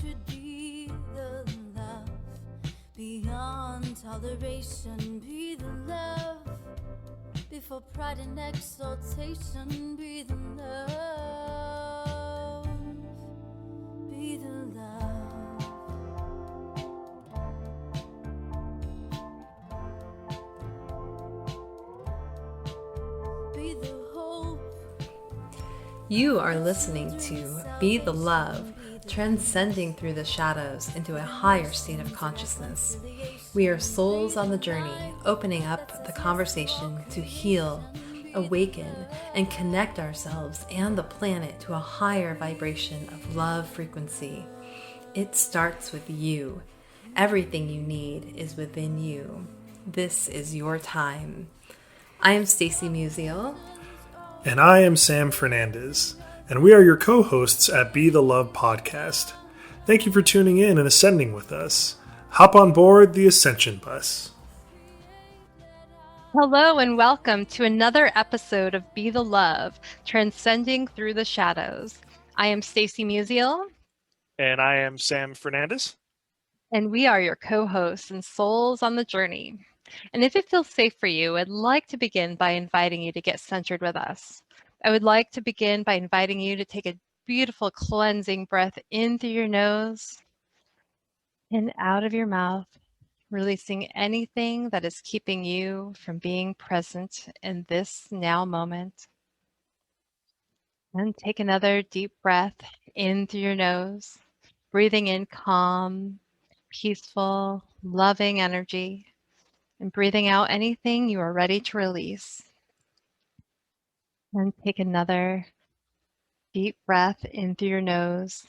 should be the love beyond toleration. Be the love before pride and exaltation. Be the love. Be the love. Be the hope. You are listening to Be the Love, transcending through the shadows into a higher state of consciousness. We are souls on the journey, opening up the conversation to heal, awaken, and connect ourselves and the planet to a higher vibration of love frequency. It starts with you. Everything you need is within you. This is your time. I am Stacy Musial. And I am Sam Fernandez, and we are your co-hosts at Be the Love podcast. Thank you for tuning in and ascending with us. Hop on board the Ascension Bus. Hello and welcome to another episode of Be the Love, transcending through the shadows. I am Stacy Musial. And I am Sam Fernandez. And we are your co-hosts and souls on the journey. And if it feels safe for you, I'd like to begin by inviting you to get centered with us. I would like to begin by inviting you to take a beautiful cleansing breath in through your nose and out of your mouth, releasing anything that is keeping you from being present in this now moment. And take another deep breath in through your nose, breathing in calm, peaceful, loving energy. And breathing out anything you are ready to release. And take another deep breath in through your nose,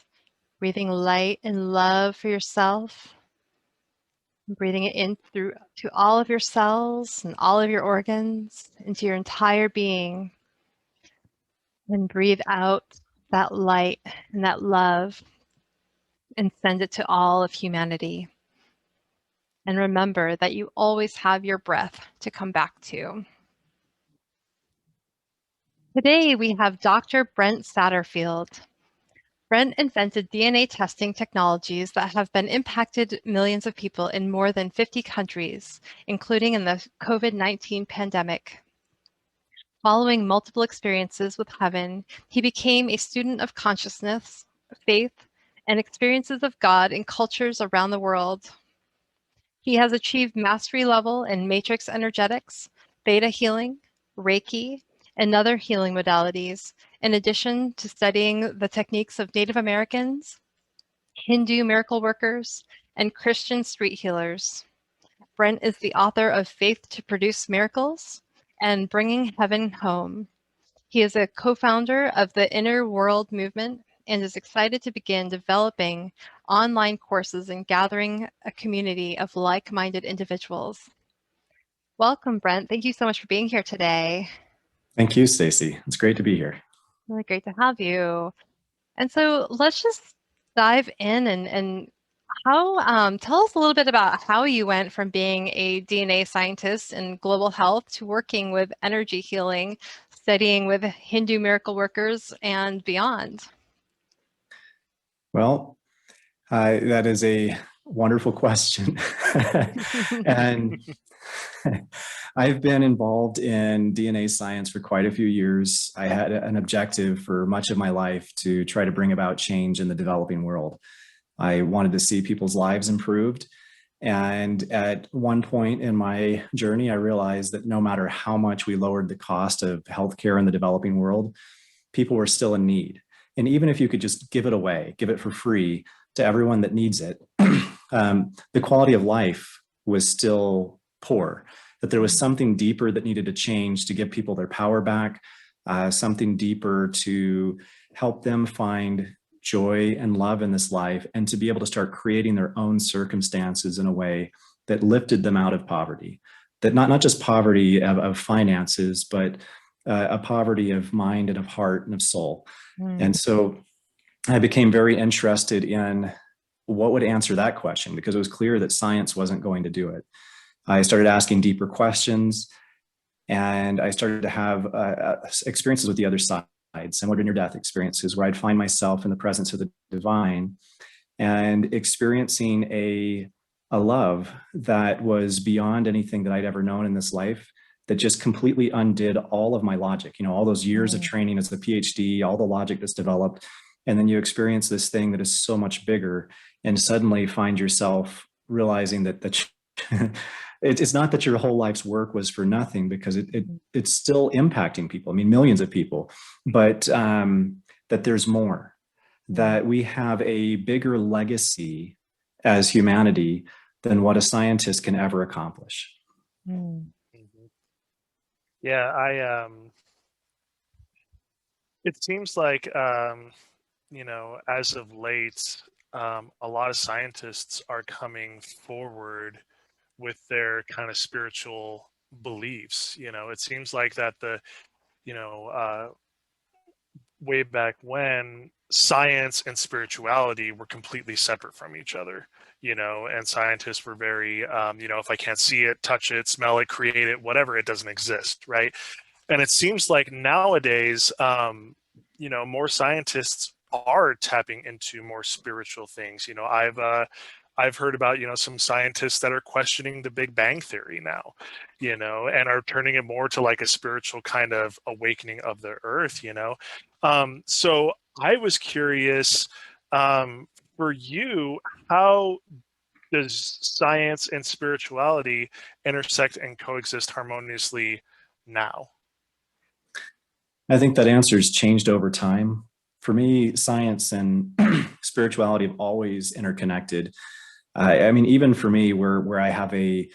breathing light and love for yourself. Breathing it in through to all of your cells and all of your organs, into your entire being. And breathe out that light and that love and send it to all of humanity. And remember that you always have your breath to come back to. Today we have Dr. Brent Satterfield. Brent invented DNA testing technologies that have been impacted millions of people in more than 50 countries, including in the COVID-19 pandemic. Following multiple experiences with heaven, he became a student of consciousness, faith, and experiences of God in cultures around the world. He has achieved mastery level in matrix energetics, Theta Healing, Reiki, and other healing modalities, in addition to studying the techniques of Native Americans, Hindu miracle workers, and Christian street healers. Brent is the author of Faith to Produce Miracles and Bringing Heaven Home. He is a co-founder of the Inner World Movement and is excited to begin developing online courses and gathering a community of like-minded individuals. Welcome, Brent. Thank you so much for being here today. Thank you, Stacy. It's great to be here. Really great to have you. And so let's just dive in and how, tell us a little bit about how you went from being a DNA scientist in global health to working with energy healing, studying with Hindu miracle workers and beyond. Well, that is a wonderful question. And I've been involved in DNA science for quite a few years. I had an objective for much of my life to try to bring about change in the developing world. I wanted to see people's lives improved. And at one point in my journey, I realized that no matter how much we lowered the cost of healthcare in the developing world, people were still in need. And even if you could just give it away, give it for free to everyone that needs it, the quality of life was still poor, that there was something deeper that needed to change to give people their power back, something deeper to help them find joy and love in this life, and to be able to start creating their own circumstances in a way that lifted them out of poverty, that not just poverty of finances, but a poverty of mind and of heart and of soul. And so I became very interested in what would answer that question, because it was clear that science wasn't going to do it. I started asking deeper questions, and I started to have experiences with the other side, similar to near-death experiences, where I'd find myself in the presence of the divine and experiencing a love that was beyond anything that I'd ever known in this life, that just completely undid all of my logic, all those years of training as a PhD, all the logic that's developed. And then you experience this thing that is so much bigger, and suddenly find yourself realizing that it's not that your whole life's work was for nothing, because it's still impacting people. I mean, millions of people, but that there's more, that we have a bigger legacy as humanity than what a scientist can ever accomplish. Yeah, it seems like, as of late, a lot of scientists are coming forward with their kind of spiritual beliefs. It seems like that way back when, science and spirituality were completely separate from each other, and scientists were very, if I can't see it, touch it, smell it, create it, whatever, it doesn't exist, right? And it seems like nowadays, more scientists are tapping into more spiritual things. I've heard about, some scientists that are questioning the Big Bang Theory now, and are turning it more to like a spiritual kind of awakening of the earth, So I was curious, for you, how does science and spirituality intersect and coexist harmoniously now? I think that answer has changed over time. For me, science and spirituality have always interconnected. I mean, even for me, where I have a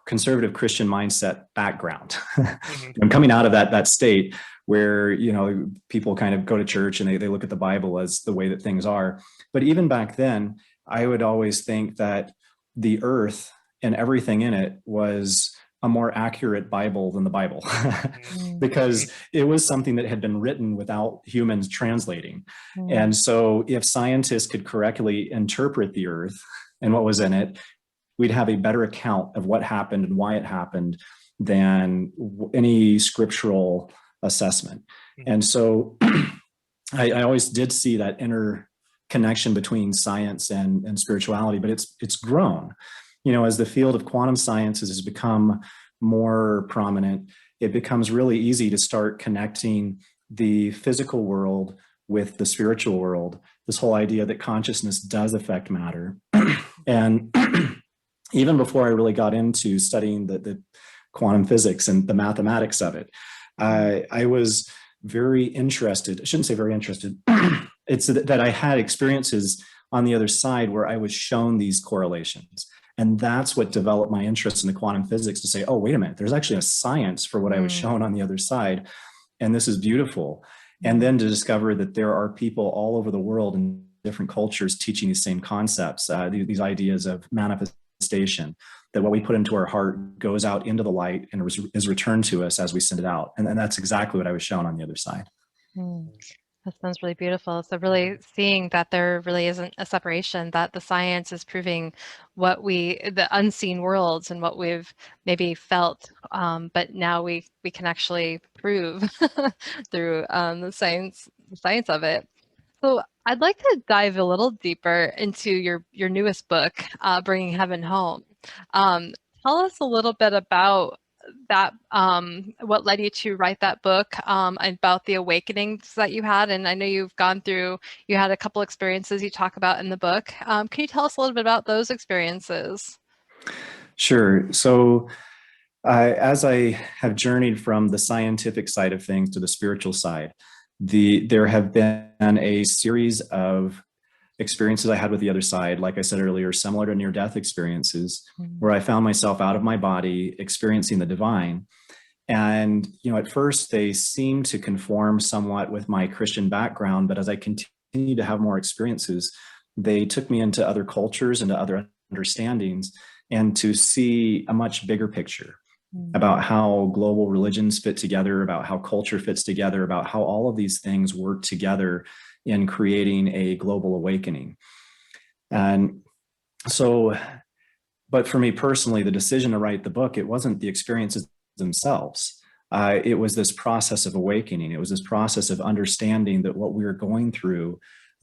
conservative Christian mindset background, I'm coming out of that state where, people kind of go to church and they look at the Bible as the way that things are. But even back then, I would always think that the earth and everything in it was a more accurate Bible than the Bible, because it was something that had been written without humans translating. And so if scientists could correctly interpret the earth and what was in it, we'd have a better account of what happened and why it happened than any scriptural assessment. And so I always did see that interconnection between science and spirituality, but it's grown. As the field of quantum sciences has become more prominent, it becomes really easy to start connecting the physical world with the spiritual world. This whole idea that consciousness does affect matter. And even before I really got into studying the quantum physics and the mathematics of it, I was very interested. I shouldn't say very interested. It's that I had experiences on the other side where I was shown these correlations. And that's what developed my interest in the quantum physics, to say, oh, wait a minute, there's actually a science for what I was shown on the other side. And this is beautiful. And then to discover that there are people all over the world in different cultures teaching these same concepts, these ideas of manifestation, that what we put into our heart goes out into the light and is returned to us as we send it out. And that's exactly what I was shown on the other side. That sounds really beautiful. So really seeing that there really isn't a separation, that the science is proving the unseen worlds and what we've maybe felt, but now we can actually prove through the science of it. So I'd like to dive a little deeper into your newest book, Bringing Heaven Home. Tell us a little bit about that, what led you to write that book, about the awakenings that you had. And I know you had a couple experiences you talk about in the book. Can you tell us a little bit about those experiences? Sure. So as I have journeyed from the scientific side of things to the spiritual side, there have been a series of experiences I had with the other side, like I said earlier, similar to near-death experiences, where I found myself out of my body, experiencing the divine. And, at first they seemed to conform somewhat with my Christian background, but as I continued to have more experiences, they took me into other cultures, into other understandings, and to see a much bigger picture about how global religions fit together, about how culture fits together, about how all of these things work together in creating a global awakening. And so, but for me personally, the decision to write the book, it wasn't the experiences themselves. It was this process of awakening. It was this process of understanding that what we were going through,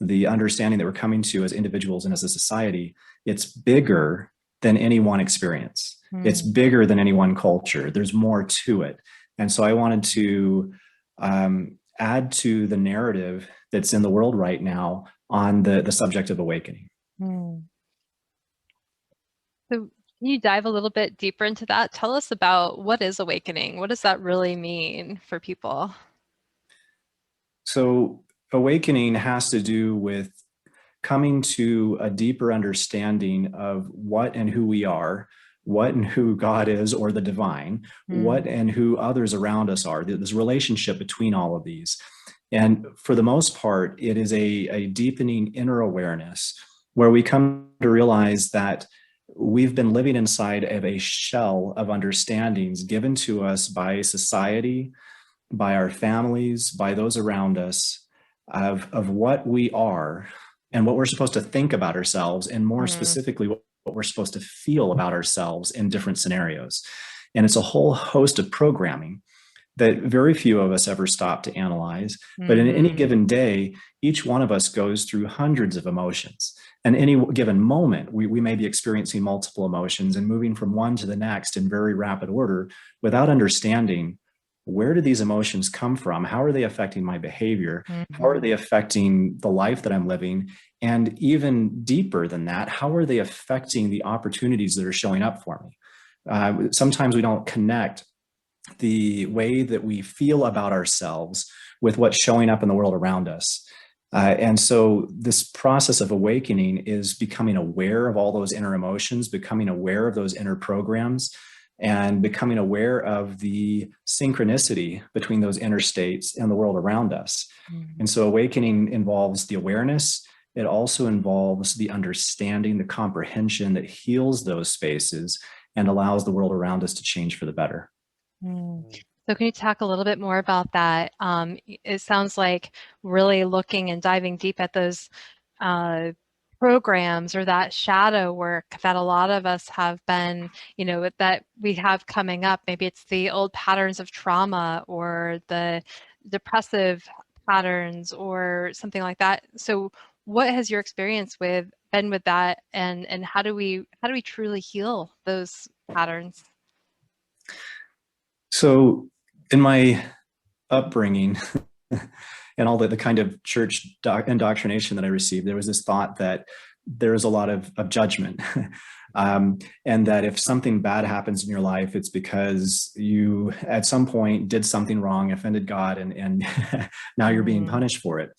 the understanding that we're coming to as individuals and as a society, it's bigger than any one experience. It's bigger than any one culture. There's more to it. And so I wanted to add to the narrative that's in the world right now on the subject of awakening. So can you dive a little bit deeper into that? Tell us about what is awakening? What does that really mean for people? So awakening has to do with coming to a deeper understanding of what and who we are, what and who God is, or the divine, what and who others around us are, this relationship between all of these. And for the most part, it is a deepening inner awareness where we come to realize that we've been living inside of a shell of understandings given to us by society, by our families, by those around us, of what we are and what we're supposed to think about ourselves, and more specifically, what we're supposed to feel about ourselves in different scenarios. And it's a whole host of programming that very few of us ever stop to analyze. But in any given day, each one of us goes through hundreds of emotions. And any given moment, we may be experiencing multiple emotions and moving from one to the next in very rapid order without understanding, where do these emotions come from? How are they affecting my behavior? How are they affecting the life that I'm living? And even deeper than that, how are they affecting the opportunities that are showing up for me? Sometimes we don't connect the way that we feel about ourselves with what's showing up in the world around us. And so this process of awakening is becoming aware of all those inner emotions, becoming aware of those inner programs, and becoming aware of the synchronicity between those inner states and the world around us. And so awakening involves the awareness. It also involves the understanding, the comprehension that heals those spaces and allows the world around us to change for the better. So can you talk a little bit more about that? It sounds like really looking and diving deep at those programs or that shadow work that a lot of us have been, that we have coming up. Maybe it's the old patterns of trauma or the depressive patterns or something like that. So what has your experience been with that, and how do we truly heal those patterns? So in my upbringing and all the kind of church indoctrination that I received, there was this thought that there is a lot of judgment. And that if something bad happens in your life, it's because you at some point did something wrong, offended God, and now you're being punished for it.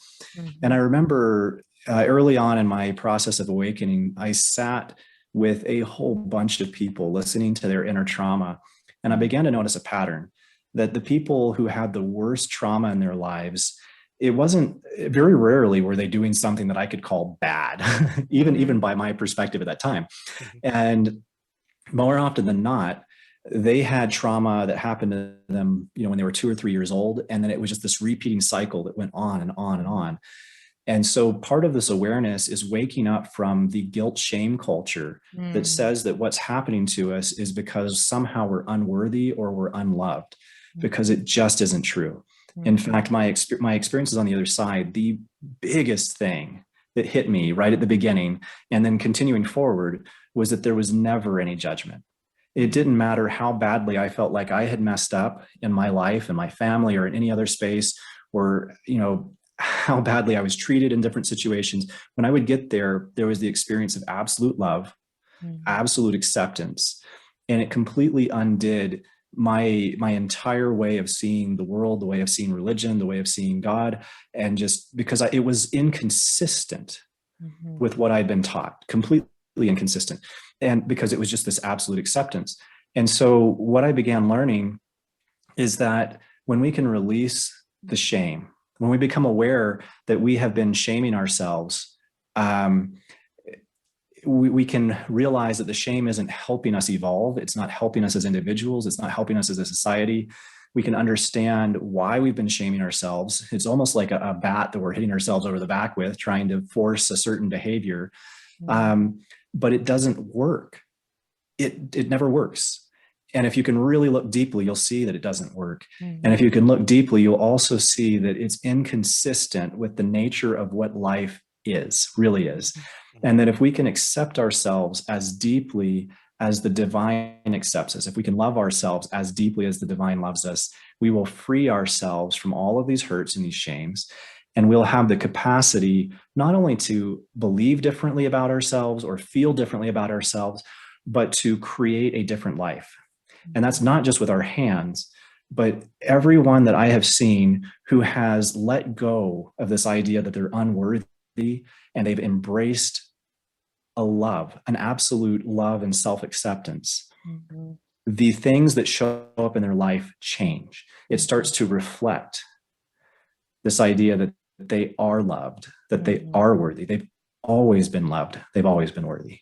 And I remember early on in my process of awakening, I sat with a whole bunch of people listening to their inner trauma. And I began to notice a pattern that the people who had the worst trauma in their lives, it wasn't, very rarely were they doing something that I could call bad, even by my perspective at that time. And more often than not, they had trauma that happened to them, when they were 2 or 3 years old. And then it was just this repeating cycle that went on and on and on. And so part of this awareness is waking up from the guilt shame culture that says that what's happening to us is because somehow we're unworthy or we're unloved, because it just isn't true. In fact, my experiences on the other side, the biggest thing that hit me right at the beginning and then continuing forward was that there was never any judgment. It didn't matter how badly I felt like I had messed up in my life and my family or in any other space, or, how badly I was treated in different situations. When I would get there, there was the experience of absolute love, absolute acceptance, and it completely undid my entire way of seeing the world, the way of seeing religion, the way of seeing God, and just because it was inconsistent with what I'd been taught, completely inconsistent, and because it was just this absolute acceptance. And so what I began learning is that when we can release the shame, when we become aware that we have been shaming ourselves, we can realize that the shame isn't helping us evolve. It's not helping us as individuals. It's not helping us as a society. We can understand why we've been shaming ourselves. It's almost like a bat that we're hitting ourselves over the back with, trying to force a certain behavior. But it doesn't work. It never works. And if you can really look deeply, you'll see that it doesn't work. And if you can look deeply, you'll also see that it's inconsistent with the nature of what life is, really is. And that if we can accept ourselves as deeply as the divine accepts us, if we can love ourselves as deeply as the divine loves us, we will free ourselves from all of these hurts and these shames. And we'll have the capacity not only to believe differently about ourselves or feel differently about ourselves, but to create a different life. And that's not just with our hands, but everyone that I have seen who has let go of this idea that they're unworthy and they've embraced a love, an absolute love and self-acceptance, the things that show up in their life change. It starts to reflect this idea that they are loved, that they are worthy. They've always been loved. They've always been worthy.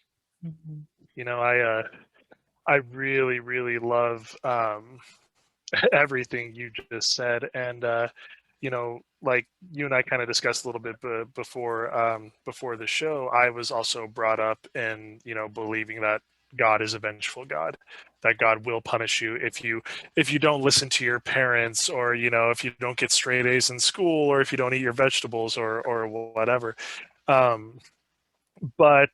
You know, I really, really love everything you just said. And, you know, like you and I kind of discussed a little bit before the show, I was also brought up in, you know, believing that God is a vengeful God, that God will punish you if you don't listen to your parents, or, you know, if you don't get straight A's in school, or if you don't eat your vegetables, or whatever. But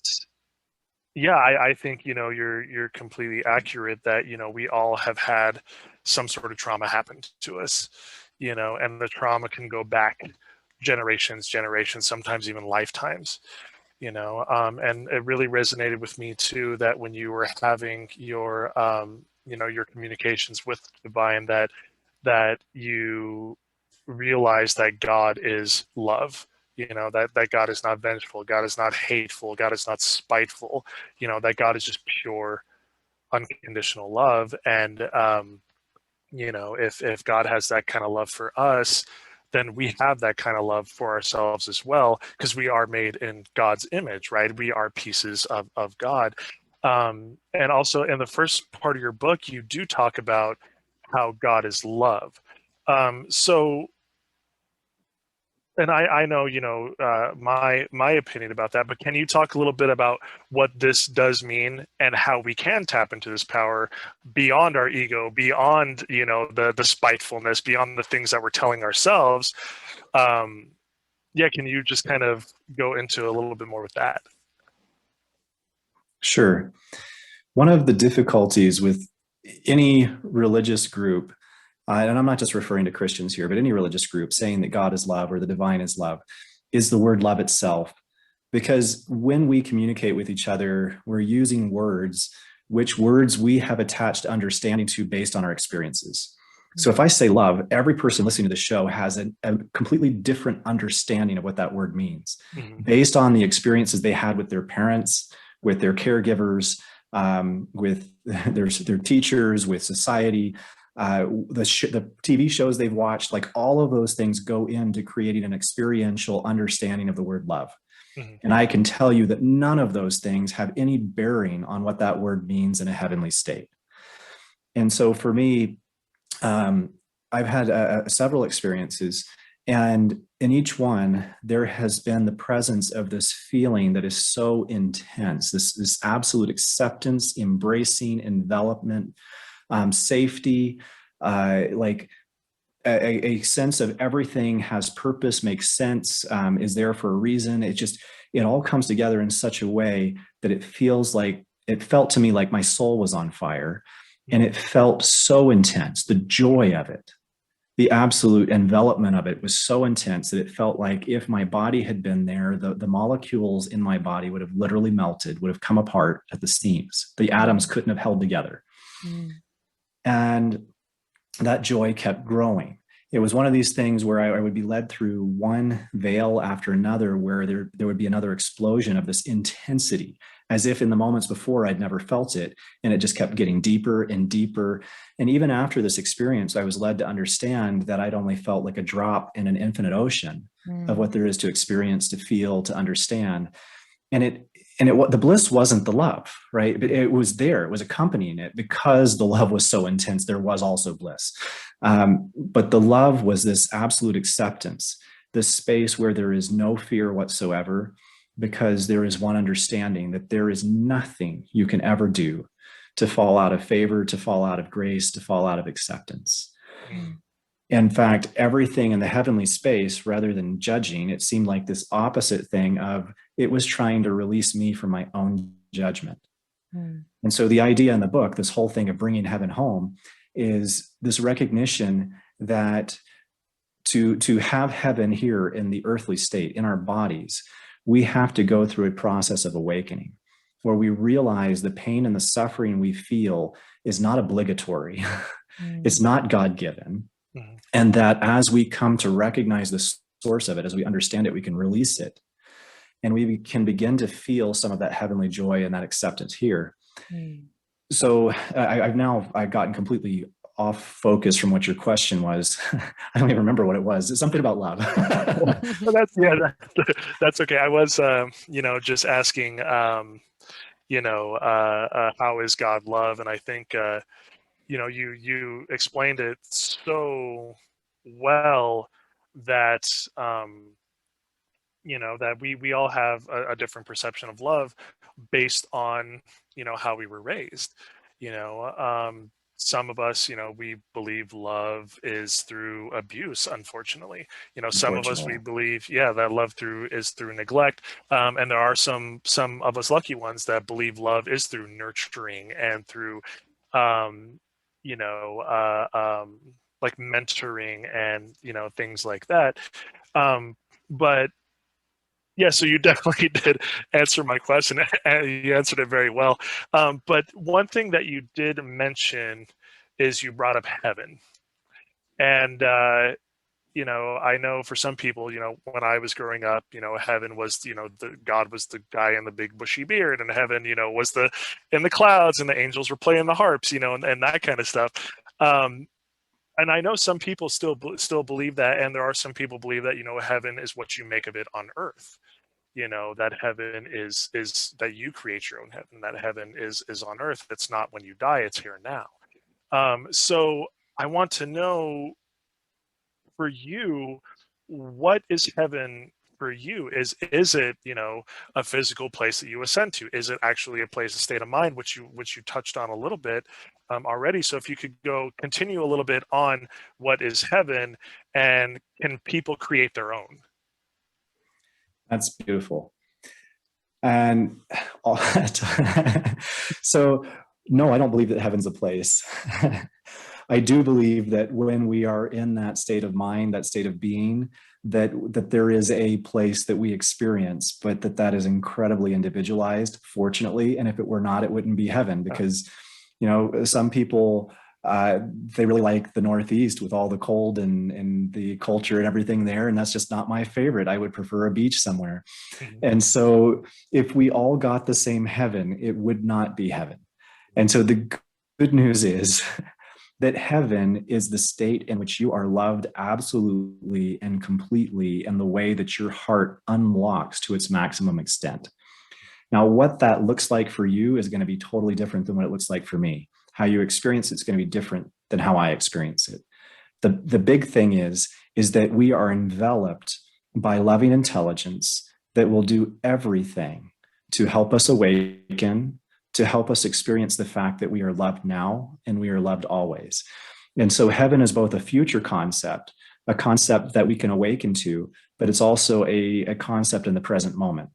yeah, I think, you know, you're completely accurate that, you know, we all have had some sort of trauma happen to us, you know, and the trauma can go back generations, sometimes even lifetimes, you know. And it really resonated with me too, that when you were having your, you know, your communications with divine, that you realize that God is love. You know, that God is not vengeful, God is not hateful, God is not spiteful, you know, that God is just pure, unconditional love. And, you know, if God has that kind of love for us, then we have that kind of love for ourselves as well, because we are made in God's image, right? We are pieces of God. And also in the first part of your book, you do talk about how God is love. So, and I know, you know, my opinion about that, but can you talk a little bit about what this does mean and how we can tap into this power beyond our ego, beyond, you know, the spitefulness, beyond the things that we're telling ourselves? Yeah, can you just kind of go into a little bit more with that? Sure. One of the difficulties with any religious group, and I'm not just referring to Christians here, but any religious group saying that God is love or the divine is love, is the word love itself. Because when we communicate with each other, we're using words, which words we have attached understanding to based on our experiences. So if I say love, every person listening to the show has a completely different understanding of what that word means, based on the experiences they had with their parents, with their caregivers, with their teachers, with society, the TV shows they've watched. Like, all of those things go into creating an experiential understanding of the word love. And I can tell you that none of those things have any bearing on what that word means in a heavenly state. And so for me, I've had several experiences, and in each one, there has been the presence of this feeling that is so intense, this absolute acceptance, embracing, envelopment, safety, like a sense of everything has purpose, makes sense, is there for a reason. It all comes together in such a way that it felt to me like my soul was on fire, and it felt so intense. The joy of it, the absolute envelopment of it was so intense that it felt like if my body had been there, the molecules in my body would have literally melted, would have come apart at the seams. The atoms couldn't have held together. And that joy kept growing. It was one of these things where I would be led through one veil after another, where there would be another explosion of this intensity, as if in the moments before I'd never felt it. And it just kept getting deeper and deeper. And even after this experience, I was led to understand that I'd only felt like a drop in an infinite ocean of what there is to experience, to feel, to understand. And the bliss wasn't the love, right? But it was there. It was accompanying it, because the love was so intense. There was also bliss. But the love was this absolute acceptance, this space where there is no fear whatsoever, because there is one understanding that there is nothing you can ever do to fall out of favor, to fall out of grace, to fall out of acceptance. In fact, everything in the heavenly space, rather than judging, it seemed like this opposite thing of it was trying to release me from my own judgment. And so the idea in the book, this whole thing of bringing heaven home, is this recognition that to have heaven here in the earthly state, in our bodies, we have to go through a process of awakening where we realize the pain and the suffering we feel is not obligatory. It's not God-given. And that as we come to recognize the source of it, as we understand it, we can release it. And we can begin to feel some of that heavenly joy and that acceptance here. So I've gotten completely off focus from what your question was. I don't even remember what it was. It's something about love. Well, that's okay. I was, just asking, how is God love? And I think, you explained it so well that, that we all have a different perception of love based on, how we were raised. Some of us, we believe love is through abuse, unfortunately. Some of us, we believe, that love is through neglect. And there are some of us lucky ones that believe love is through nurturing and through, like mentoring and, things like that. But yeah, so you definitely did answer my question, and you answered it very well. But one thing that you did mention is you brought up heaven. And, I know for some people, when I was growing up, heaven was, God was the guy in the big bushy beard, and heaven, was in the clouds, and the angels were playing the harps, and that kind of stuff. And I know some people still believe that, and there are some people believe that, heaven is what you make of it on earth. That heaven is that you create your own heaven, that heaven is on earth. It's not when you die, it's here and now. So I want to know, for you, what is heaven for you? Is it, a physical place that you ascend to? Is it actually a place, a state of mind, which you touched on a little bit already? So if you could continue a little bit on what is heaven, and can people create their own? That's beautiful. And so, no, I don't believe that heaven's a place. I do believe that when we are in that state of mind, that state of being, that there is a place that we experience, but that is incredibly individualized, fortunately. And if it were not, it wouldn't be heaven, because, some people, they really like the Northeast with all the cold and the culture and everything there. And that's just not my favorite. I would prefer a beach somewhere. And so if we all got the same heaven, it would not be heaven. And so the good news is that heaven is the state in which you are loved absolutely and completely in the way that your heart unlocks to its maximum extent. Now, what that looks like for you is going to be totally different than what it looks like for me. How you experience it's going to be different than how I experience it. The big thing is that we are enveloped by loving intelligence that will do everything to help us awaken, to help us experience the fact that we are loved now and we are loved always. And so heaven is both a future concept, a concept that we can awaken to, but it's also a concept in the present moment,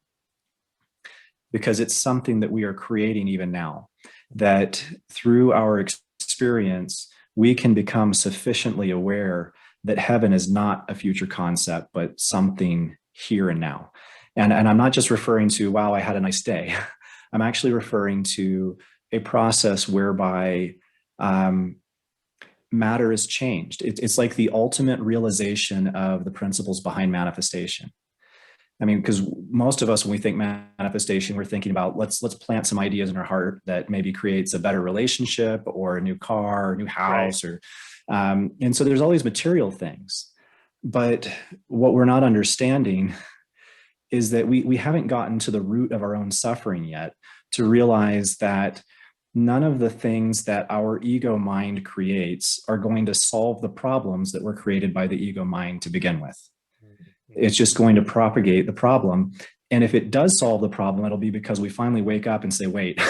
because it's something that we are creating even now, that through our experience, we can become sufficiently aware that heaven is not a future concept, but something here and now. And I'm not just referring to, wow, I had a nice day. I'm actually referring to a process whereby matter is changed. It's like the ultimate realization of the principles behind manifestation. I mean, because most of us, when we think manifestation, we're thinking about let's plant some ideas in our heart that maybe creates a better relationship or a new car or a new house, right? And so there's all these material things. But what we're not understanding is that we haven't gotten to the root of our own suffering yet to realize that none of the things that our ego mind creates are going to solve the problems that were created by the ego mind to begin with. It's just going to propagate the problem. And if it does solve the problem, it'll be because we finally wake up and say, wait,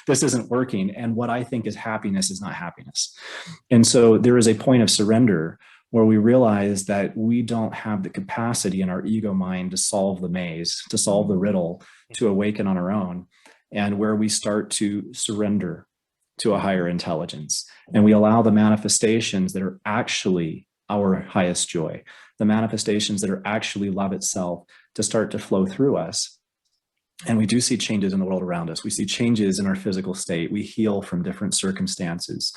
this isn't working. And what I think is happiness is not happiness. And so there is a point of surrender where we realize that we don't have the capacity in our ego mind to solve the maze, to solve the riddle, to awaken on our own, and where we start to surrender to a higher intelligence. And we allow the manifestations that are actually our highest joy, the manifestations that are actually love itself, to start to flow through us. And we do see changes in the world around us. We see changes in our physical state. We heal from different circumstances.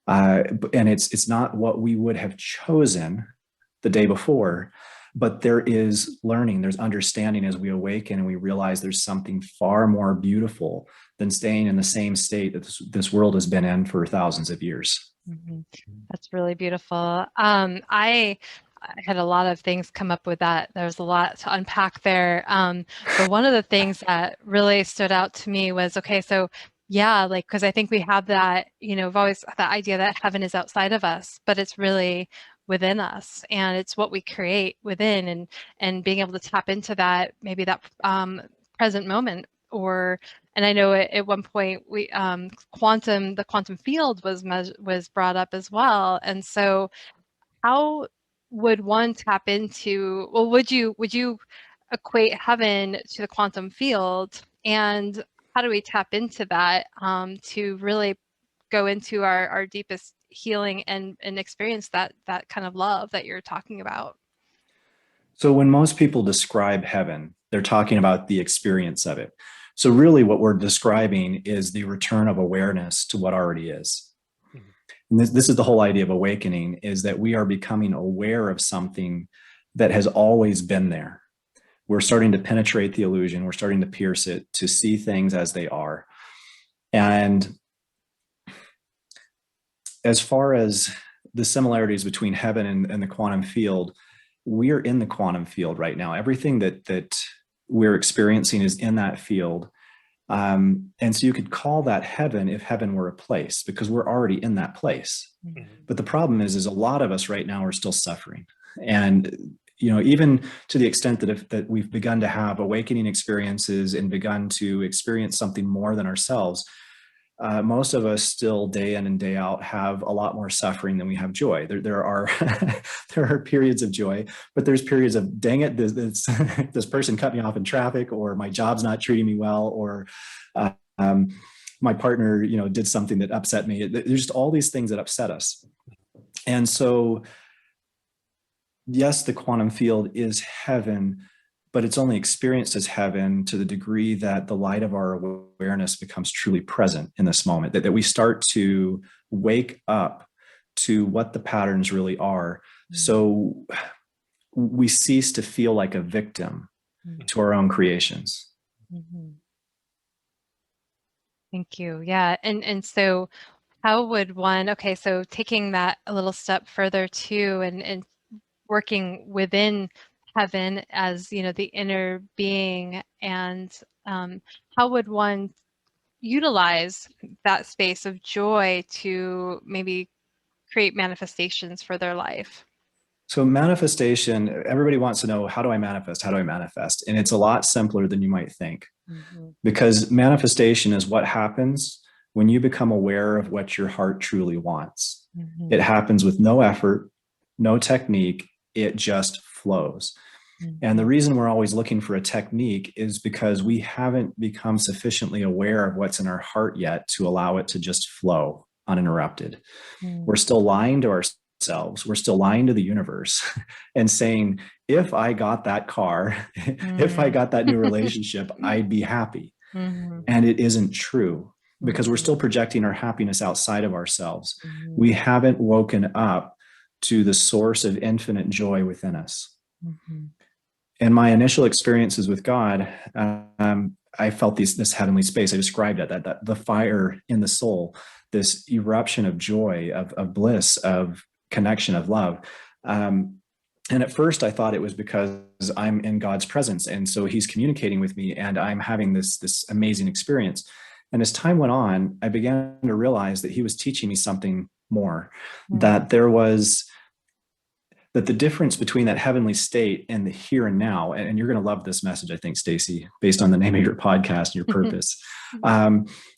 And it's not what we would have chosen the day before, but there is learning, there's understanding as we awaken and we realize there's something far more beautiful than staying in the same state that this world has been in for thousands of years. Mm-hmm. That's really beautiful. I had a lot of things come up with that. There's a lot to unpack there. But one of the things that really stood out to me was, okay, so yeah, like, because I think we have that, we've always that idea that heaven is outside of us, but it's really within us, and it's what we create within, and being able to tap into that, maybe that present moment. And I know at one point we the quantum field was brought up as well. And so how would one tap into, well, would you equate heaven to the quantum field, and how do we tap into that to really go into our deepest healing and experience that kind of love that you're talking about? So when most people describe heaven, they're talking about the experience of it. So really what we're describing is the return of awareness to what already is. And this is the whole idea of awakening, is that we are becoming aware of something that has always been there. We're starting to penetrate the illusion. We're starting to pierce it, to see things as they are. And as far as the similarities between heaven and the quantum field, we are in the quantum field right now. Everything that we're experiencing is in that field. And so you could call that heaven if heaven were a place, because we're already in that place. Mm-hmm. But the problem is a lot of us right now are still suffering. And even to the extent that we've begun to have awakening experiences and begun to experience something more than ourselves, most of us still day in and day out have a lot more suffering than we have joy. There are there are periods of joy, but there's periods of, dang it, this person cut me off in traffic, or my job's not treating me well, or my partner did something that upset me. There's just all these things that upset us. And so yes, the quantum field is heaven, but it's only experienced as heaven to the degree that the light of our awareness becomes truly present in this moment, that we start to wake up to what the patterns really are. Mm-hmm. So we cease to feel like a victim to our own creations. Mm-hmm. Thank you. Yeah. And so how would one, okay, so taking that a little step further too, and working within heaven as the inner being, and how would one utilize that space of joy to maybe create manifestations for their life? So manifestation, everybody wants to know, how do I manifest? How do I manifest? And it's a lot simpler than you might think. Mm-hmm. Because manifestation is what happens when you become aware of what your heart truly wants. Mm-hmm. It happens with no effort, no technique. It just flows. Mm-hmm. And the reason we're always looking for a technique is because we haven't become sufficiently aware of what's in our heart yet to allow it to just flow uninterrupted. Mm-hmm. We're still lying to ourselves. We're still lying to the universe and saying, if I got that car, mm-hmm. if I got that new relationship, I'd be happy. Mm-hmm. And it isn't true, because we're still projecting our happiness outside of ourselves. Mm-hmm. We haven't woken up to the source of infinite joy within us. Mm-hmm. In my initial experiences with God, I felt this heavenly space. I described it, that the fire in the soul, this eruption of joy, of bliss, of connection, of love. And at first I thought it was because I'm in God's presence, and so he's communicating with me and I'm having this amazing experience. And as time went on, I began to realize that he was teaching me something more, mm-hmm. that the difference between that heavenly state and the here and now, and you're going to love this message, I think, Stacy, based on the name of your podcast and your purpose,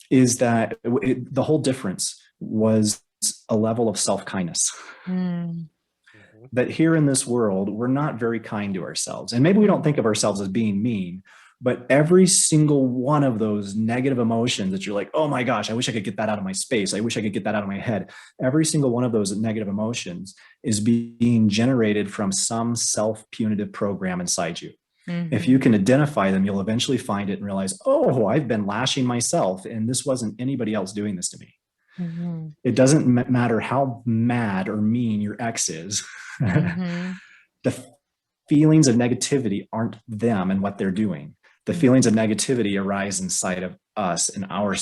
is that the whole difference was a level of self-kindness. Mm. that here in this world, we're not very kind to ourselves. And maybe we don't think of ourselves as being mean, but every single one of those negative emotions that you're like, oh my gosh, I wish I could get that out of my space. I wish I could get that out of my head. Every single one of those negative emotions is being generated from some self-punitive program inside you. If you can identify them, you'll eventually find it and realize, oh, I've been lashing myself, and this wasn't anybody else doing this to me. It doesn't matter how mad or mean your ex is. The feelings of negativity aren't them and what they're doing. The feelings of negativity arise inside of us in our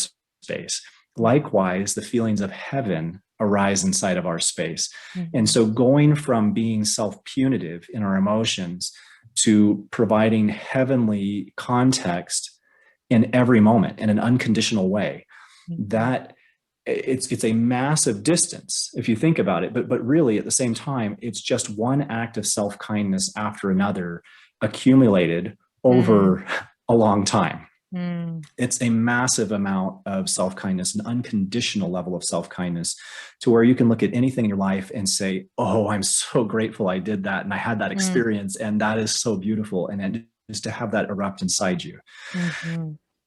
space. Likewise, the feelings of heaven arise inside of our space. And so going from being self-punitive in our emotions to providing heavenly context in every moment in an unconditional way, that it's a massive distance if you think about it, but really at the same time, it's just one act of self-kindness after another accumulated over a long time. It's a massive amount of self-kindness, an unconditional level of self-kindness, to where you can look at anything in your life and say, oh, I'm so grateful I did that and I had that experience, and that is so beautiful. And then just to have that erupt inside you.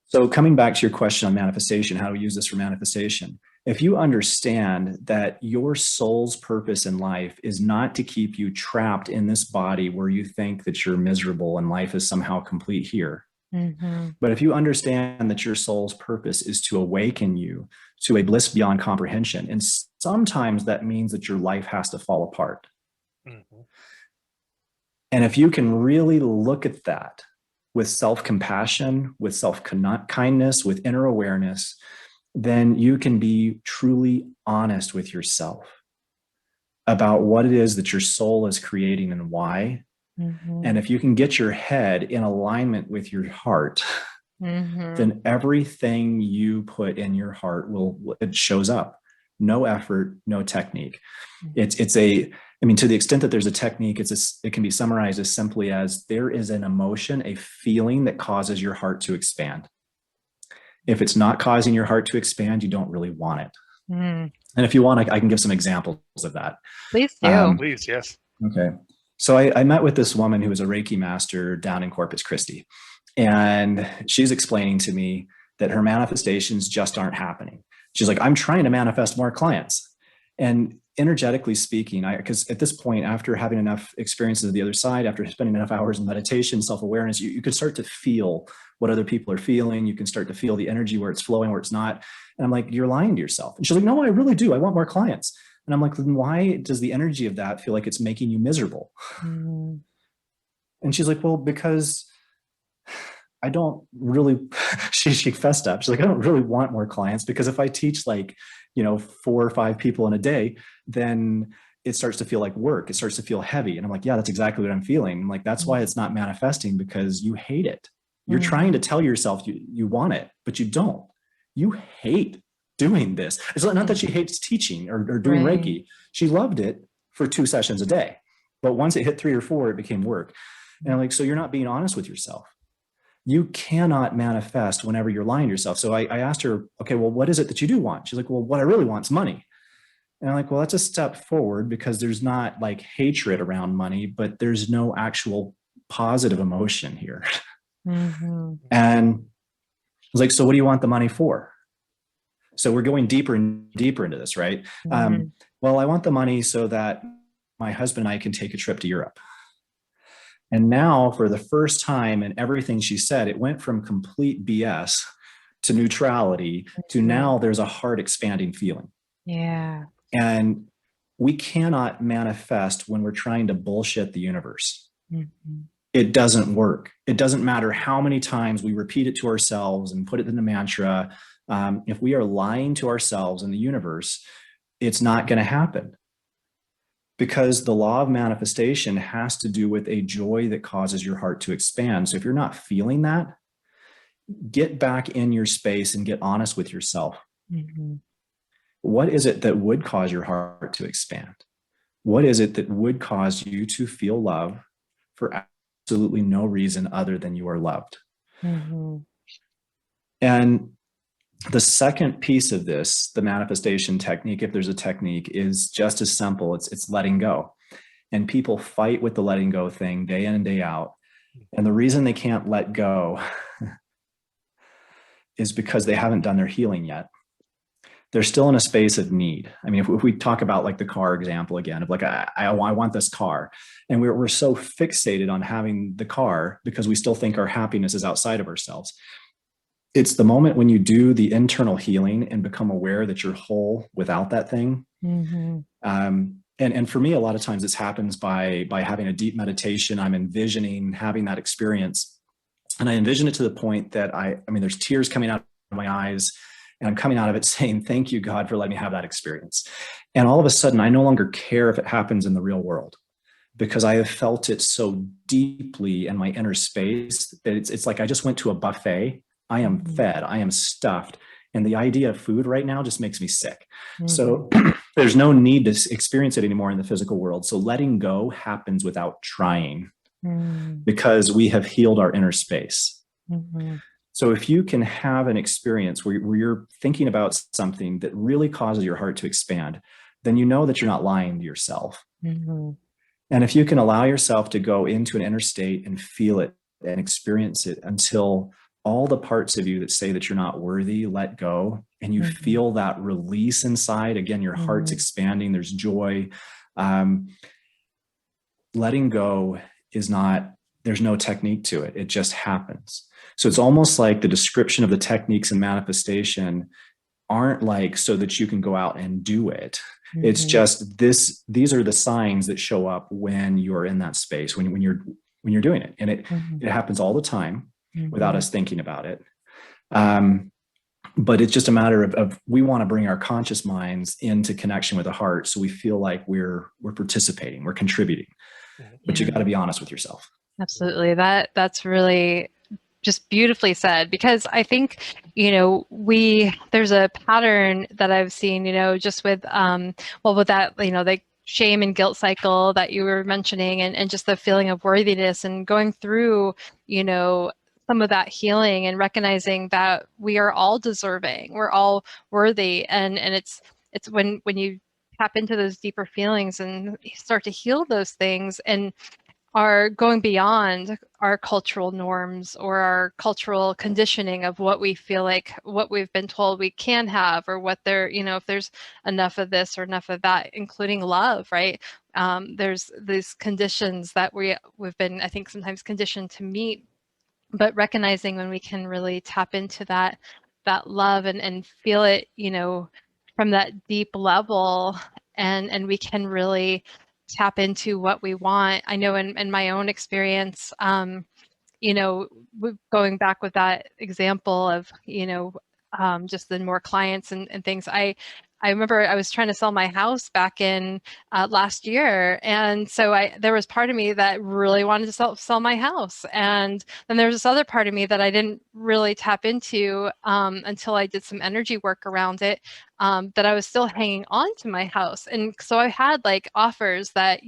So coming back to your question on manifestation, how do we use this for manifestation? If you understand that your soul's purpose in life is not to keep you trapped in this body where you think that you're miserable and life is somehow complete here. But if you understand that your soul's purpose is to awaken you to a bliss beyond comprehension, and sometimes that means that your life has to fall apart. And if you can really look at that with self-compassion, with self-kindness, with inner awareness, then you can be truly honest with yourself about what it is that your soul is creating and why. And if you can get your head in alignment with your heart, then everything you put in your heart it shows up. No effort, no technique. I mean, to the extent that there's a technique, it can be summarized as simply as there is an emotion, a feeling that causes your heart to expand. If it's not causing your heart to expand, you don't really want it. And if you want, I can give some examples of that. Please do. Please, yes. Okay. So I met with this woman who was a Reiki master down in Corpus Christi, and she's explaining to me that her manifestations just aren't happening. She's like, I'm trying to manifest more clients. And energetically speaking, because at this point, after having enough experiences of the other side, after spending enough hours in meditation, self-awareness, you can start to feel what other people are feeling. You can start to feel the energy, where it's flowing, where it's not. And I'm like, you're lying to yourself. And she's like, no, I really do. I want more clients. And I'm like, then why does the energy of that feel like it's making you miserable? And she's like, well, because I don't really, she fessed up. She's like, I don't really want more clients, because if I teach 4 or 5 people in a day, then it starts to feel like work. It starts to feel heavy. And I'm like, yeah, that's exactly what I'm feeling. I'm like, that's why it's not manifesting, because you hate it. You're trying to tell yourself you want it, but you don't. You hate doing this. It's not that she hates teaching or doing Reiki. She loved it for 2 sessions a day. But once it hit 3 or 4, it became work. And I'm like, so you're not being honest with yourself. You cannot manifest whenever you're lying to yourself. So I asked her, okay, well, what is it that you do want? She's like, well, what I really want is money. And I'm like, well, that's a step forward, because there's not like hatred around money, but there's no actual positive emotion here. And I was like, so what do you want the money for? So we're going deeper and deeper into this, right? Well, I want the money so that my husband and I can take a trip to Europe. And now, for the first time in everything she said, it went from complete BS to neutrality to now there's a heart expanding feeling. Yeah. And we cannot manifest when we're trying to bullshit the universe. It doesn't work. It doesn't matter how many times we repeat it to ourselves and put it in the mantra. If we are lying to ourselves and the universe, it's not going to happen. Because the law of manifestation has to do with a joy that causes your heart to expand. So if you're not feeling that, get back in your space and get honest with yourself. What is it that would cause your heart to expand? What is it that would cause you to feel love for absolutely no reason other than you are loved? And the second piece of this, the manifestation technique, if there's a technique, is just as simple. It's letting go. And people fight with the letting go thing day in and day out. And the reason they can't let go is because they haven't done their healing yet. They're still in a space of need. I mean, if we talk about like the car example again, of like, I want this car. And we're so fixated on having the car because we still think our happiness is outside of ourselves. It's the moment when you do the internal healing and become aware that you're whole without that thing. Mm-hmm. And for me, a lot of times this happens by having a deep meditation. I'm envisioning having that experience. And I envision it to the point that I mean, there's tears coming out of my eyes. And I'm coming out of it saying, thank you, God, for letting me have that experience. And all of a sudden, I no longer care if it happens in the real world because I have felt it so deeply in my inner space that it's like I just went to a buffet. I am fed, I am stuffed. And the idea of food right now just makes me sick. Mm-hmm. So there's no need to experience it anymore in the physical world. So letting go happens without trying because we have healed our inner space. Mm-hmm. So if you can have an experience where you're thinking about something that really causes your heart to expand, then you know that you're not lying to yourself. Mm-hmm. And if you can allow yourself to go into an inner state and feel it and experience it until all the parts of you that say that you're not worthy let go, and you feel that release inside, again, your heart's expanding, there's joy. Letting go is not, there's no technique to it. It just happens. So it's almost like the description of the techniques and manifestation aren't like so that you can go out and do it. Mm-hmm. It's just these are the signs that show up when you're in that space, when you're doing it. And it happens all the time without us thinking about it. But it's just a matter of we want to bring our conscious minds into connection with the heart. So we feel like we're participating, we're contributing, but you got to be honest with yourself. Absolutely. That's really just beautifully said, because I think, there's a pattern that I've seen, just with, with that, the shame and guilt cycle that you were mentioning, and just the feeling of worthiness and going through, some of that healing and recognizing that we are all deserving, we're all worthy. And it's when you tap into those deeper feelings and start to heal those things and are going beyond our cultural norms or our cultural conditioning of what we feel like, what we've been told we can have, or what if there's enough of this or enough of that, including love, right? There's these conditions that we've been, I think, sometimes conditioned to meet, but recognizing when we can really tap into that love and feel it, from that deep level, and we can really tap into what we want. I know in my own experience, going back with that example of, just the more clients and things, I remember I was trying to sell my house back in last year. And so there was part of me that really wanted to sell my house. And then there was this other part of me that I didn't really tap into until I did some energy work around it, that I was still hanging on to my house. And so I had like offers that,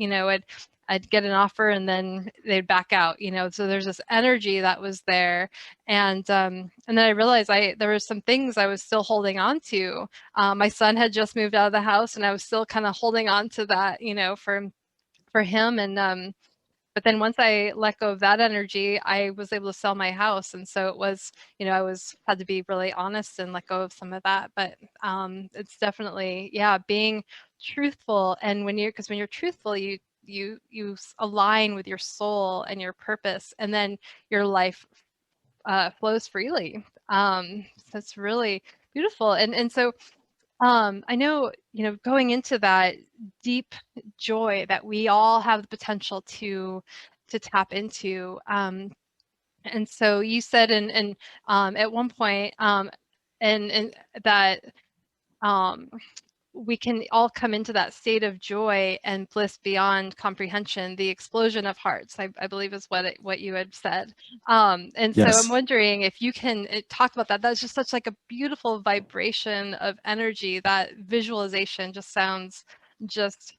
I'd get an offer and then they'd back out, so there's this energy that was there. And then I realized there were some things I was still holding on to. My son had just moved out of the house and I was still kind of holding on to that, for him. And but then once I let go of that energy, I was able to sell my house. And so it was, I had to be really honest and let go of some of that. But it's definitely, being truthful. And when you're truthful, you align with your soul and your purpose, and then your life flows freely. So it's really beautiful. And so I know, going into that deep joy that we all have the potential to tap into. And so you said, and at one point, and that we can all come into that state of joy and bliss beyond comprehension, the explosion of hearts, I believe is what you had said. And Yes. So I'm wondering if you can talk about that. That's just such like a beautiful vibration of energy. That visualization just sounds just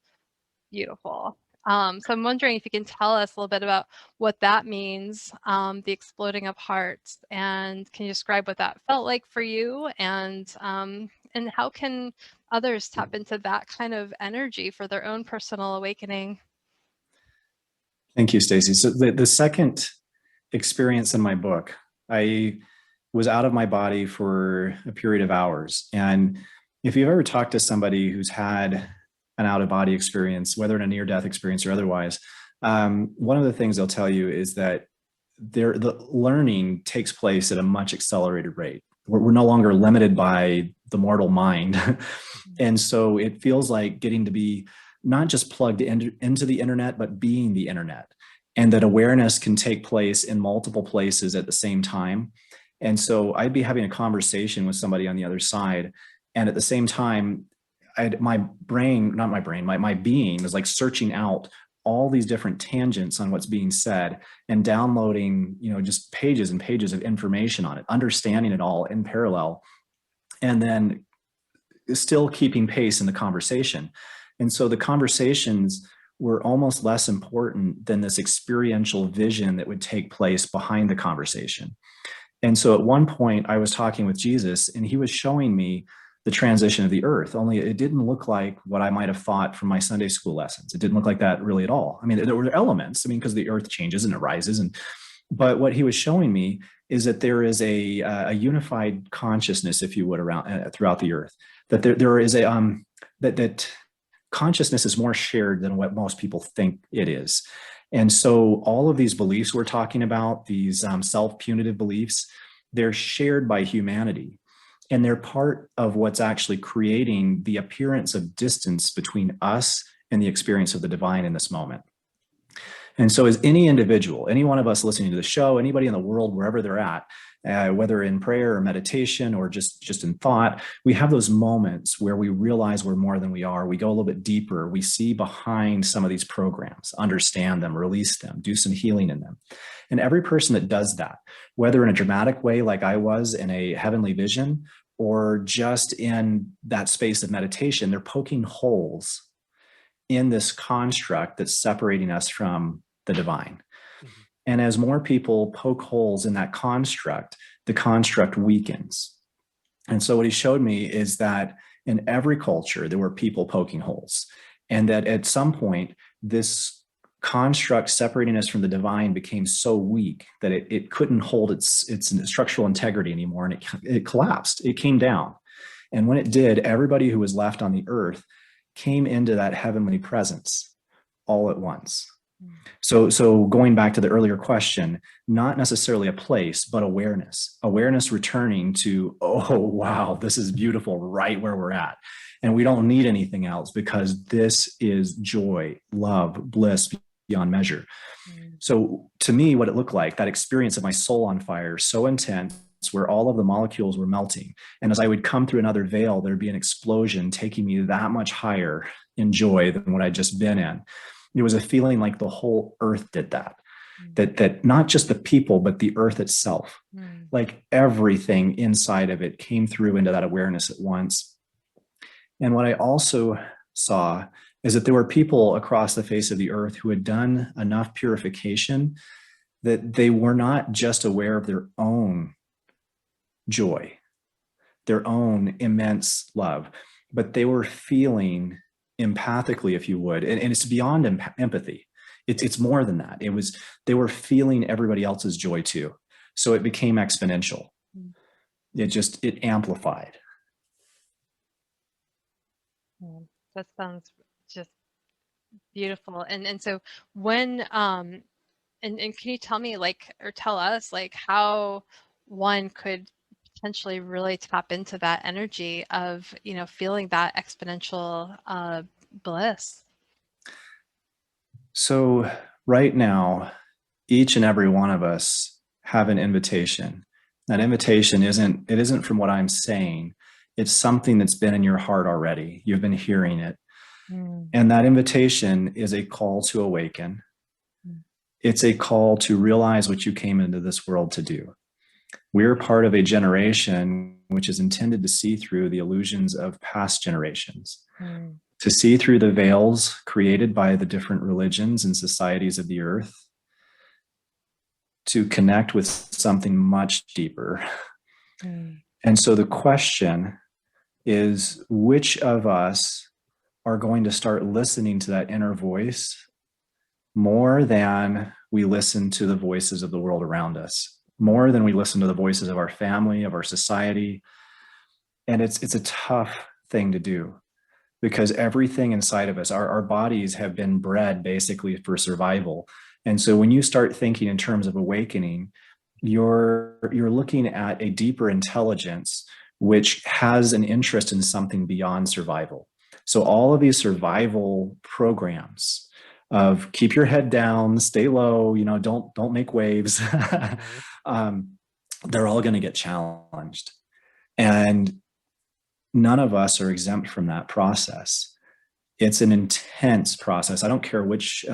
beautiful. So I'm wondering if you can tell us a little bit about what that means, the exploding of hearts, and can you describe what that felt like for you, and how can others tap into that kind of energy for their own personal awakening? Thank you, Stacy. So the second experience in my book, I was out of my body for a period of hours. And if you've ever talked to somebody who's had an out of body experience, whether in a near death experience or otherwise, one of the things they'll tell you is that the learning takes place at a much accelerated rate. We're no longer limited by the mortal mind. And so it feels like getting to be not just plugged into the internet, but being the internet. And that awareness can take place in multiple places at the same time. And so I'd be having a conversation with somebody on the other side. And at the same time, my being was like searching out all these different tangents on what's being said and downloading, just pages and pages of information on it, understanding it all in parallel, and then still keeping pace in the conversation. And so the conversations were almost less important than this experiential vision that would take place behind the conversation. And so at one point I was talking with Jesus and he was showing me the transition of the earth, only it didn't look like what I might have thought from my Sunday school lessons. It didn't look like that really at all. I mean, there were elements, because the earth changes and it rises. But what he was showing me is that there is a unified consciousness, if you would, around throughout the earth, that there is that consciousness is more shared than what most people think it is. And so all of these beliefs we're talking about, these self-punitive beliefs, they're shared by humanity. And they're part of what's actually creating the appearance of distance between us and the experience of the divine in this moment. And so as any individual, any one of us listening to the show, anybody in the world, wherever they're at, whether in prayer or meditation or just in thought, we have those moments where we realize we're more than we are. We go a little bit deeper. We see behind some of these programs, understand them, release them, do some healing in them. And every person that does that, whether in a dramatic way like I was in a heavenly vision, or just in that space of meditation, they're poking holes in this construct that's separating us from the divine. Mm-hmm. And as more people poke holes in that construct, the construct weakens. And so what he showed me is that in every culture, there were people poking holes. And that at some point, this construct separating us from the divine became so weak that it couldn't hold its structural integrity anymore, and it collapsed. It came down. And when it did, everybody who was left on the earth came into that heavenly presence all at once. So going back to the earlier question, not necessarily a place, but awareness returning to, oh, wow, this is beautiful right where we're at. And we don't need anything else because this is joy, love, bliss beyond measure. So to me, what it looked like, that experience of my soul on fire, so intense, where all of the molecules were melting. And as I would come through another veil, there'd be an explosion taking me that much higher in joy than what I'd just been in. It was a feeling like the whole earth did that. That not just the people, but the earth itself, like everything inside of it came through into that awareness at once. And what I also saw is that there were people across the face of the earth who had done enough purification that they were not just aware of their own joy, their own immense love, but they were feeling empathically, if you would, and it's beyond empathy. It's more than that. They were feeling everybody else's joy too. So it became exponential. It amplified. That sounds just beautiful. And so when and can you tell me or tell us how one could potentially really tap into that energy of feeling that exponential bliss? So right now, each and every one of us have an invitation. That invitation isn't from what I'm saying. It's something that's been in your heart already. You've been hearing it. And that invitation is a call to awaken. It's a call to realize what you came into this world to do. We're part of a generation which is intended to see through the illusions of past generations, to see through the veils created by the different religions and societies of the earth, to connect with something much deeper. And so the question is, which of us are going to start listening to that inner voice more than we listen to the voices of the world around us, more than we listen to the voices of our family, of our society. And it's a tough thing to do, because everything inside of us, our bodies have been bred basically for survival. And so when you start thinking in terms of awakening, you're looking at a deeper intelligence which has an interest in something beyond survival. So all of these survival programs of keep your head down, stay low, don't make waves, they're all going to get challenged. And none of us are exempt from that process. It's an intense process. I don't care which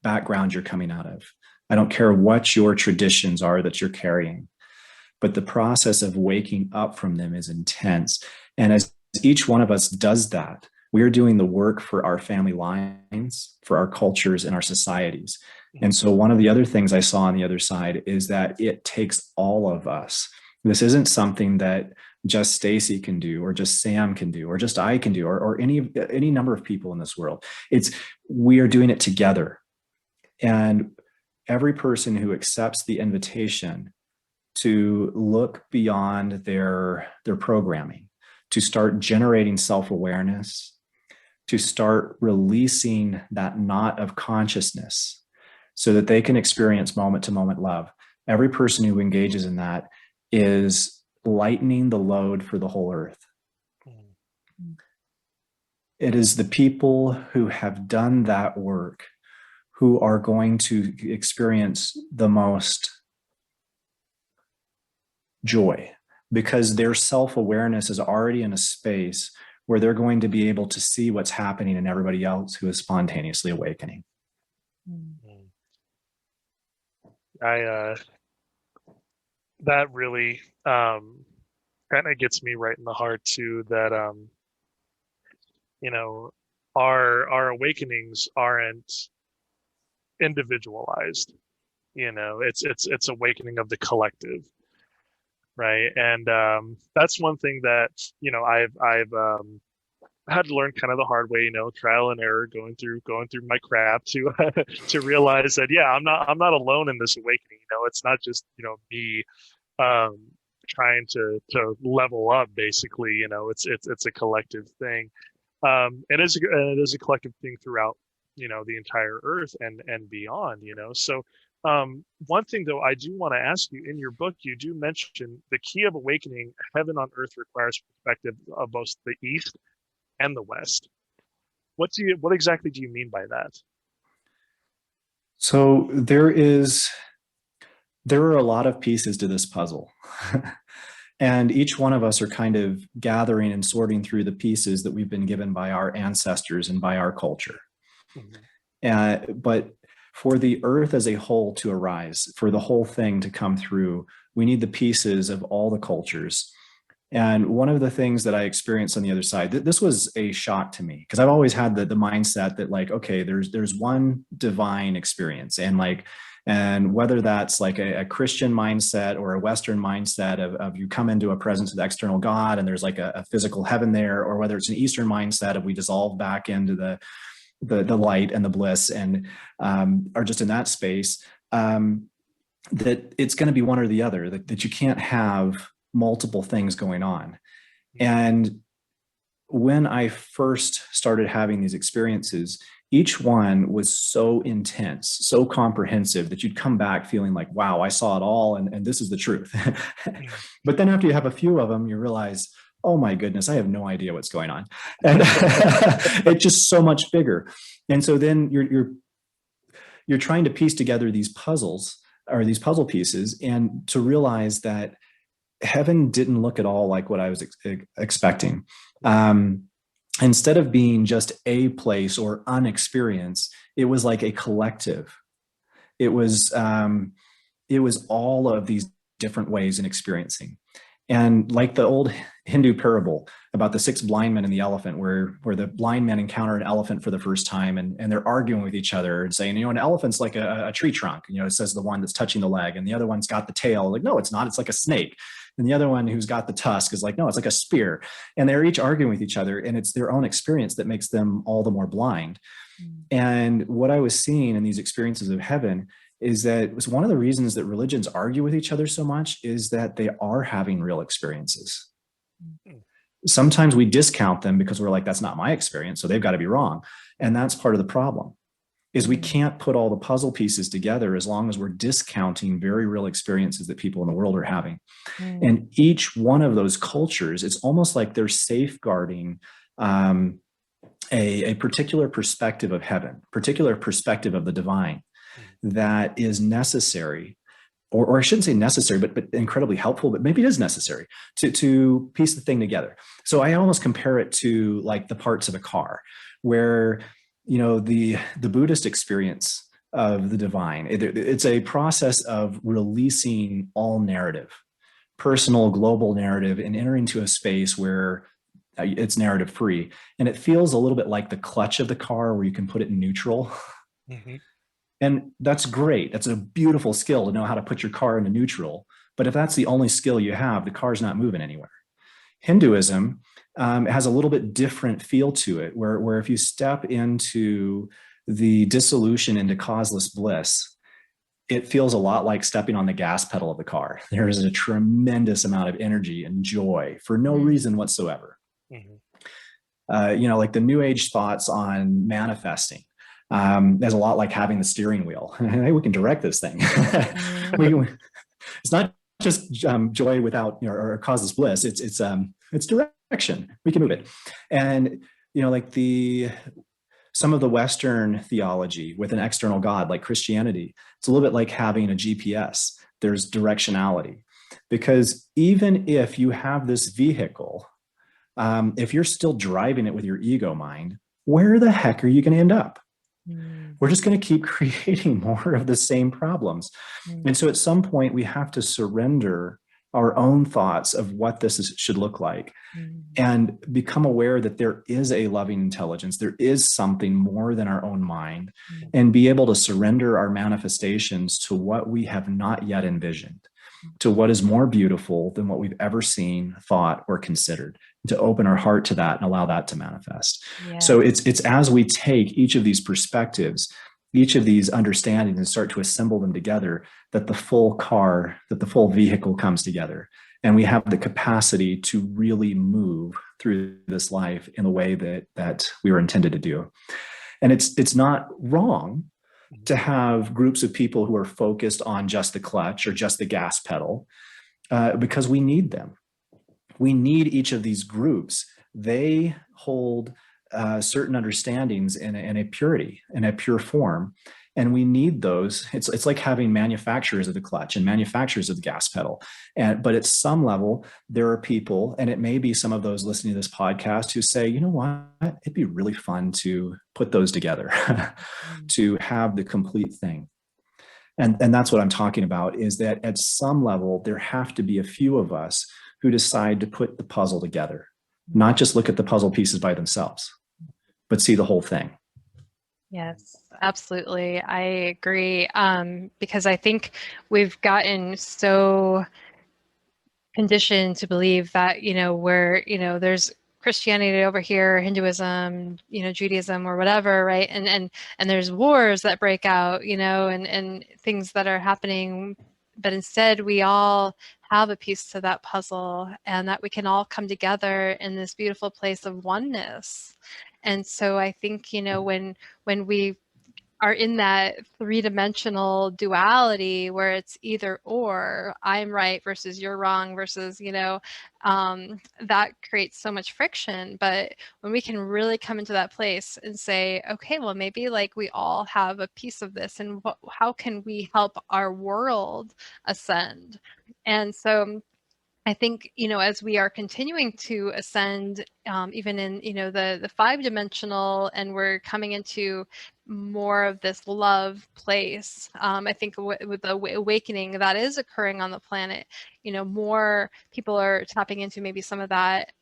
background you're coming out of. I don't care what your traditions are that you're carrying, but the process of waking up from them is intense. And as each one of us does that, we're doing the work for our family lines, for our cultures and our societies. And so one of the other things I saw on the other side is that it takes all of us. This isn't something that just Stacy can do, or just Sam can do, or just I can do, or any number of people in this world. We are doing it together. And every person who accepts the invitation to look beyond their programming, to start generating self-awareness, to start releasing that knot of consciousness so that they can experience moment-to-moment love. Every person who engages in that is lightening the load for the whole earth. It is the people who have done that work who are going to experience the most joy, because their self-awareness is already in a space where they're going to be able to see what's happening in everybody else who is spontaneously awakening. That really kind of gets me right in the heart too, that our awakenings aren't individualized. It's awakening of the collective, right? And that's one thing that I've had to learn kind of the hard way, trial and error, going through my crap to to realize that I'm not alone in this awakening. It's not just me trying to level up, basically. It's a collective thing. It is a collective thing throughout the entire earth and beyond. So one thing though I do want to ask you, in your book you do mention the key of awakening, heaven on earth, requires perspective of both the East and the West. What exactly do you mean by that? So there are a lot of pieces to this puzzle. And each one of us are kind of gathering and sorting through the pieces that we've been given by our ancestors and by our culture. But for the earth as a whole to arise, for the whole thing to come through, we need the pieces of all the cultures. And one of the things that I experienced on the other side, this was a shock to me, because I've always had the mindset that, like, okay, there's one divine experience, and whether that's like a Christian mindset or a Western mindset of you come into a presence of the external God and there's like a physical heaven there, or whether it's an Eastern mindset of we dissolve back into the light and the bliss and are just in that space, that it's going to be one or the other, that you can't have multiple things going on. And when I first started having these experiences, each one was so intense, so comprehensive, that you'd come back feeling like, wow, I saw it all, and this is the truth. But then after you have a few of them, you realize, oh my goodness, I have no idea what's going on. And it's just so much bigger. And so then you're trying to piece together these puzzles, or these puzzle pieces, and to realize that heaven didn't look at all like what I was expecting. Instead of being just a place or an experience, it was like a collective. It was all of these different ways in experiencing. And like the old Hindu parable about the 6 blind men and the elephant, where the blind men encounter an elephant for the first time, and they're arguing with each other and saying, an elephant's like a tree trunk. It says the one that's touching the leg, and the other one's got the tail. Like, no, it's not. It's like a snake. And the other one who's got the tusk is like, no, it's like a spear. And they're each arguing with each other, and it's their own experience that makes them all the more blind. And what I was seeing in these experiences of heaven is that it was one of the reasons that religions argue with each other so much is that they are having real experiences. Sometimes we discount them because we're like, that's not my experience, so they've got to be wrong. And that's part of the problem, is we can't put all the puzzle pieces together as long as we're discounting very real experiences that people in the world are having. And each one of those cultures, it's almost like they're safeguarding a particular perspective of heaven, particular perspective of the divine that is necessary, or I shouldn't say necessary, but incredibly helpful, but maybe it is necessary to piece the thing together. So I almost compare it to like the parts of a car where, the Buddhist experience of the divine, it's a process of releasing all narrative, personal, global narrative, and entering into a space where it's narrative free. And it feels a little bit like the clutch of the car where you can put it in neutral. And that's great. That's a beautiful skill to know how to put your car into neutral. But if that's the only skill you have, the car's not moving anywhere. Hinduism has a little bit different feel to it, where if you step into the dissolution into causeless bliss, it feels a lot like stepping on the gas pedal of the car. There is a tremendous amount of energy and joy for no reason whatsoever. Like the New Age thoughts on manifesting. There's a lot like having the steering wheel. Hey, we can direct this thing. It's not just joy without or causeless bliss. It's direction. We can move it. And like some of the Western theology with an external God, like Christianity, it's a little bit like having a GPS. There's directionality, because even if you have this vehicle, if you're still driving it with your ego mind, where the heck are you going to end up? We're just going to keep creating more of the same problems. And so at some point, we have to surrender our own thoughts of what this should look like and become aware that there is a loving intelligence. There is something more than our own mind, and be able to surrender our manifestations to what we have not yet envisioned, to what is more beautiful than what we've ever seen, thought, or considered, to open our heart to that and allow that to manifest. So it's as we take each of these perspectives, each of these understandings, and start to assemble them together, that the full car, that the full vehicle comes together. And we have the capacity to really move through this life in the way that we were intended to do. And it's not wrong to have groups of people who are focused on just the clutch or just the gas pedal, because we need them. We need each of these groups. They hold certain understandings in a purity, in a pure form. And we need those. It's like having manufacturers of the clutch and manufacturers of the gas pedal. But at some level, there are people, and it may be some of those listening to this podcast, who say, you know what, it'd be really fun to put those together, to have the complete thing. And that's what I'm talking about, is that at some level, there have to be a few of us who decide to put the puzzle together, not just look at the puzzle pieces by themselves, but see the whole thing. Yes, absolutely. I agree. Because I think we've gotten so conditioned to believe that, there's Christianity over here, Hinduism, Judaism or whatever, right? And there's wars that break out, and things that are happening. But instead, we all have a piece to that puzzle, and that we can all come together in this beautiful place of oneness. And so I think, when we are in that three-dimensional duality where it's either or, I'm right versus you're wrong versus, that creates so much friction. But when we can really come into that place and say, okay, well, maybe like we all have a piece of this, and how can we help our world ascend? And so I think, as we are continuing to ascend, even in, the 5-dimensional, and we're coming into more of this love place, I think with the awakening that is occurring on the planet, more people are tapping into maybe some of that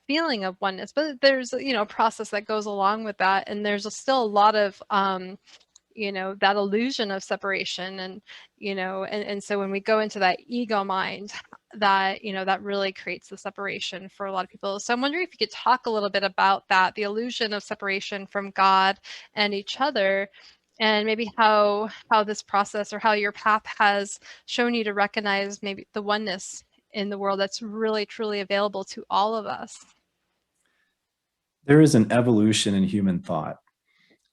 feeling of oneness, but there's, a process that goes along with that. And there's still a lot of, that illusion of separation. And, and so when we go into that ego mind, that, that really creates the separation for a lot of people. So I'm wondering if you could talk a little bit about that, the illusion of separation from God and each other, and maybe how this process, or how your path has shown you to recognize maybe the oneness in the world that's really truly available to all of us. There is an evolution in human thought.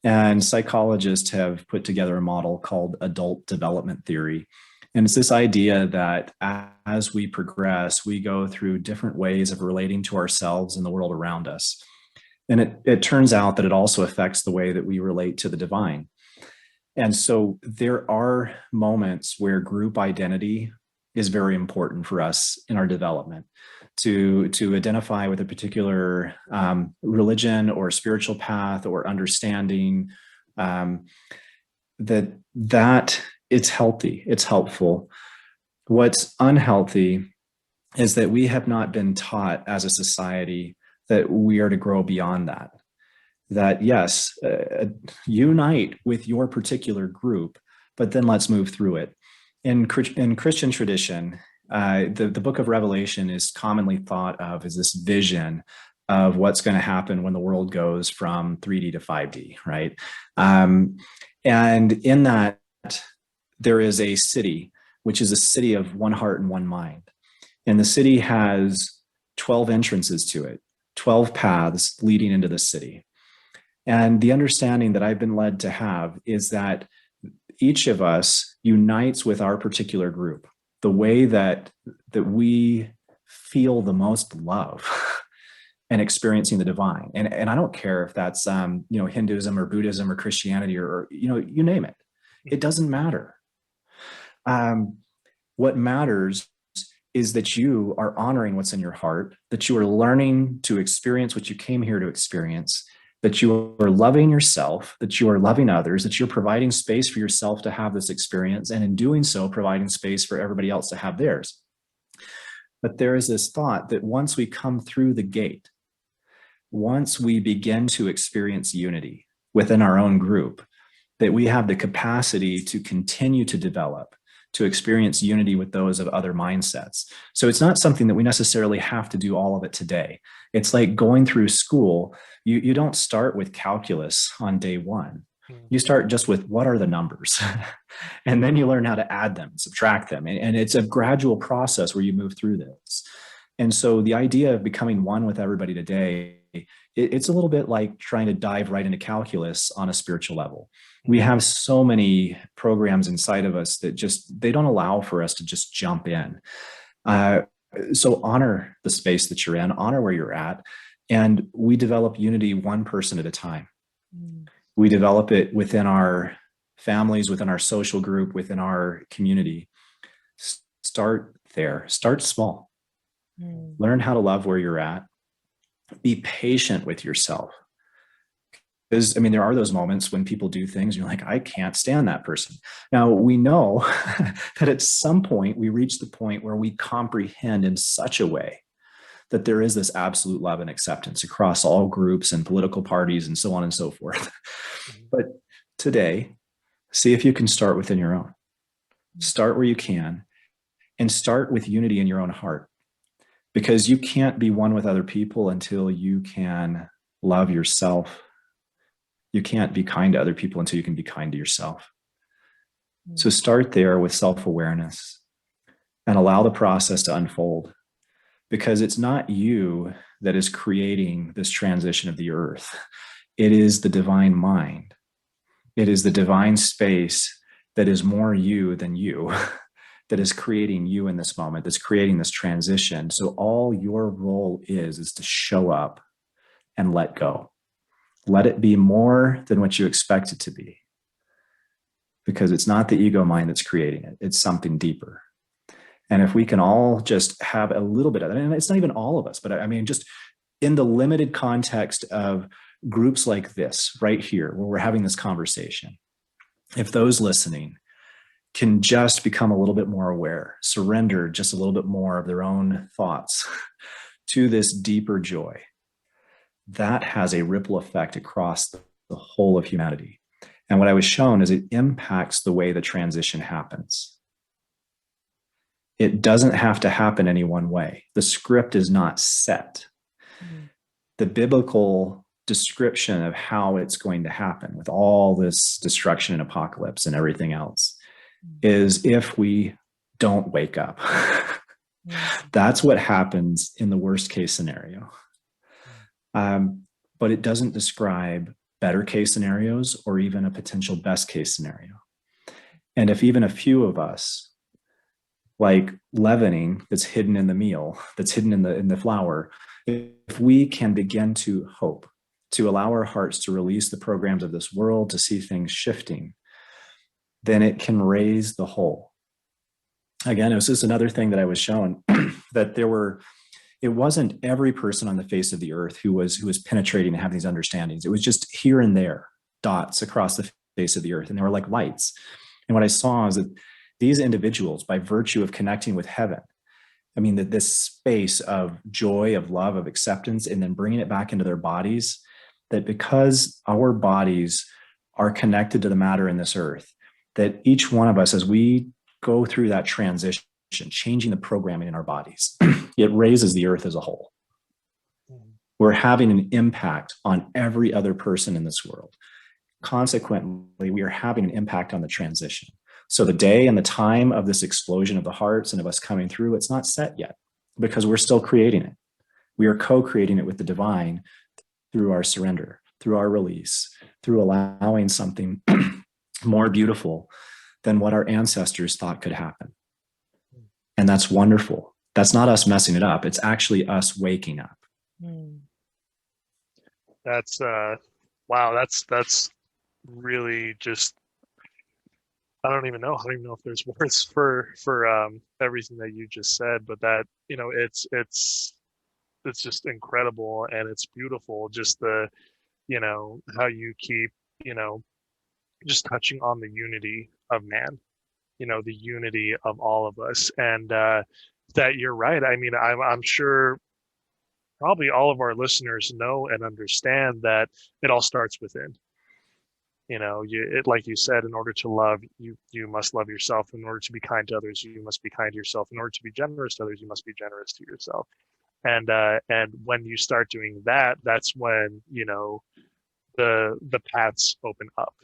And psychologists have put together a model called adult development theory. And it's this idea that as we progress, we go through different ways of relating to ourselves and the world around us. And it turns out that it also affects the way that we relate to the divine. And so there are moments where group identity is very important for us in our development, to identify with a particular religion or spiritual path or understanding, that it's healthy, it's helpful. What's unhealthy is that we have not been taught as a society that we are to grow beyond that. That yes, unite with your particular group, but then let's move through it. In Christian tradition, the book of Revelation is commonly thought of as this vision of what's going to happen when the world goes from 3D to 5D, right? And in that, there is a city, which is a city of one heart and one mind. And the city has 12 entrances to it, 12 paths leading into the city. And the understanding that I've been led to have is that each of us unites with our particular group. The way that we feel the most love and experiencing the divine. And I don't care if that's Hinduism or Buddhism or Christianity or you name it. It doesn't matter. What matters is that you are honoring what's in your heart, that you are learning to experience what you came here to experience, that you are loving yourself, that you are loving others, that you're providing space for yourself to have this experience, and in doing so, providing space for everybody else to have theirs. But there is this thought that once we come through the gate, once we begin to experience unity within our own group, that we have the capacity to continue to develop, to experience unity with those of other mindsets. So it's not something that we necessarily have to do all of it today. It's like going through school. You don't start with calculus on day one. You start just with what are the numbers? And then you learn how to add them, subtract them. And it's a gradual process where you move through this. And so the idea of becoming one with everybody today, it's a little bit like trying to dive right into calculus on a spiritual level. We have so many programs inside of us that they don't allow for us to just jump in. So honor the space that you're in, honor where you're at, and we develop unity one person at a time. We develop it within our families, within our social group, within our community. Start there, start small. Learn how to love where you're at. Be patient with yourself. Because, there are those moments when people do things, you're like, I can't stand that person. Now, we know that at some point we reach the point where we comprehend in such a way that there is this absolute love and acceptance across all groups and political parties and so on and so forth. But today, see if you can start within your own. Start where you can, and start with unity in your own heart. Because you can't be one with other people until you can love yourself. You can't be kind to other people until you can be kind to yourself. So start there with self-awareness and allow the process to unfold, because it's not you that is creating this transition of the earth. It is the divine mind. It is the divine space that is more you than you, that is creating you in this moment, that's creating this transition. So all your role is to show up and let go. Let it be more than what you expect it to be, because it's not the ego mind that's creating it. It's something deeper. And if we can all just have a little bit of that, and it's not even all of us, but I mean, just in the limited context of groups like this right here, where we're having this conversation, if those listening can just become a little bit more aware, surrender just a little bit more of their own thoughts to this deeper joy, that has a ripple effect across the whole of humanity. And what I was shown is it impacts the way the transition happens. It doesn't have to happen any one way. The script is not set. The biblical description of how it's going to happen with all this destruction and apocalypse and everything else is if we don't wake up. That's what happens in the worst case scenario. But it doesn't describe better case scenarios or even a potential best case scenario. And if even a few of us, like leavening that's hidden in the meal, that's hidden in the flour, if we can begin to hope, to allow our hearts to release the programs of this world, to see things shifting, then it can raise the whole. Again, it was just another thing that I was shown that it wasn't every person on the face of the earth who was penetrating and having these understandings. It was just here and there, dots across the face of the earth, and they were like lights. And what I saw is that these individuals, by virtue of connecting with heaven, I mean, that this space of joy, of love, of acceptance, and then bringing it back into their bodies, that because our bodies are connected to the matter in this earth, that each one of us, as we go through that transition, changing the programming in our bodies, it raises the earth as a whole. We're having an impact on every other person in this world. Consequently, we are having an impact on the transition. So the day and the time of this explosion of the hearts and of us coming through, it's not set yet because we're still creating it. We are co-creating it with the divine through our surrender, through our release, through allowing something more beautiful than what our ancestors thought could happen. And that's wonderful. That's not us messing it up. It's actually us waking up. That's wow. That's really just, I don't even know if there's words for everything that you just said, but that, it's just incredible and it's beautiful. Just the, how you keep, just touching on the unity of man, the unity of all of us. And that you're right. I mean, I'm sure probably all of our listeners know and understand that it all starts within. Like you said, in order to love, you must love yourself. In order to be kind to others, you must be kind to yourself. In order to be generous to others, you must be generous to yourself. And when you start doing that, that's when, the paths open up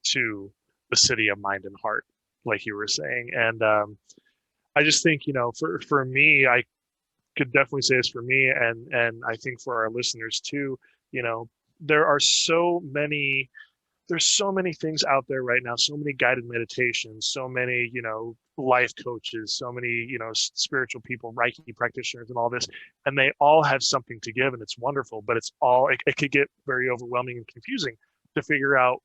to the city of mind and heart, like you were saying. And I just think, for me, I could definitely say this for me, and I think for our listeners too, there's so many things out there right now, so many guided meditations, so many, life coaches, so many, spiritual people, Reiki practitioners and all this, and they all have something to give and it's wonderful, but it could get very overwhelming and confusing to figure out,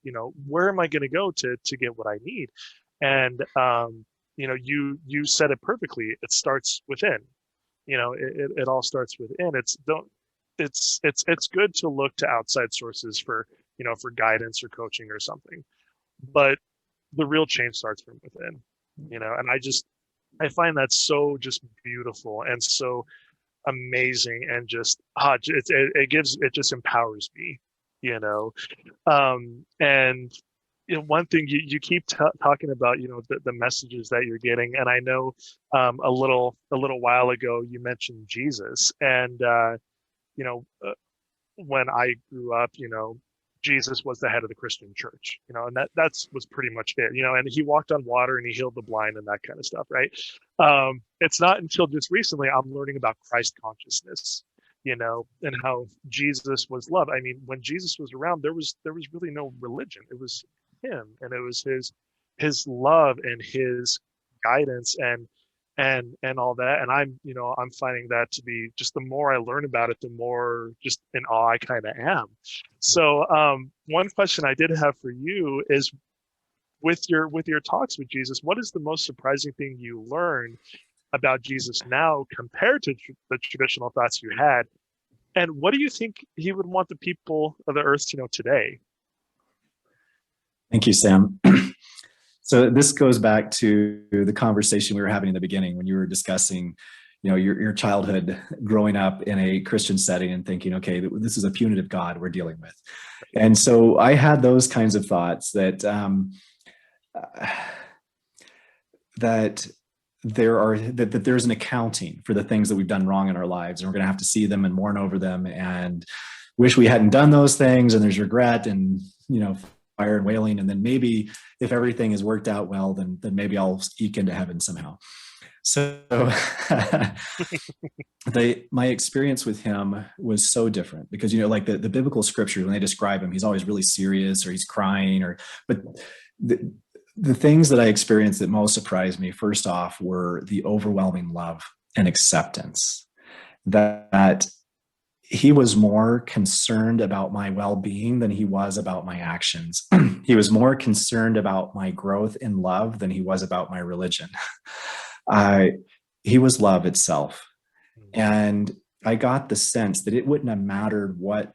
where am I going to go to get what I need? And, you said it perfectly. It starts within, it all starts within. It's good to look to outside sources for guidance or coaching or something, but the real change starts from within, and I find that so just beautiful and so amazing, and just it just empowers me, and one thing you keep talking about, the messages that you're getting, and I know a little while ago you mentioned Jesus, and when I grew up, Jesus was the head of the Christian church, and that's was pretty much it, and he walked on water and he healed the blind and that kind of stuff, right? It's not until just recently I'm learning about Christ consciousness, and how Jesus was love. I mean, when Jesus was around, there was really no religion. It was him, and it was his love and his guidance and all that. And I'm finding that to be just, the more I learn about it, the more just in awe I kind of am. So one question I did have for you is, with your talks with Jesus, what is the most surprising thing you learned about Jesus now compared to the traditional thoughts you had? And what do you think he would want the people of the earth to know today? Thank you, Sam. So this goes back to the conversation we were having in the beginning when you were discussing, your childhood growing up in a Christian setting and thinking, okay, this is a punitive God we're dealing with. And so I had those kinds of thoughts that that there's an accounting for the things that we've done wrong in our lives, and we're going to have to see them and mourn over them and wish we hadn't done those things, and there's regret and fire and wailing, and then maybe if everything has worked out well, then maybe I'll eke into heaven somehow. So my experience with him was so different because like the biblical scripture, when they describe him, he's always really serious or he's crying, but the things that I experienced that most surprised me, first off, were the overwhelming love and acceptance that he was more concerned about my well-being than he was about my actions. He was more concerned about my growth in love than he was about my religion. He was love itself. And I got the sense that it wouldn't have mattered what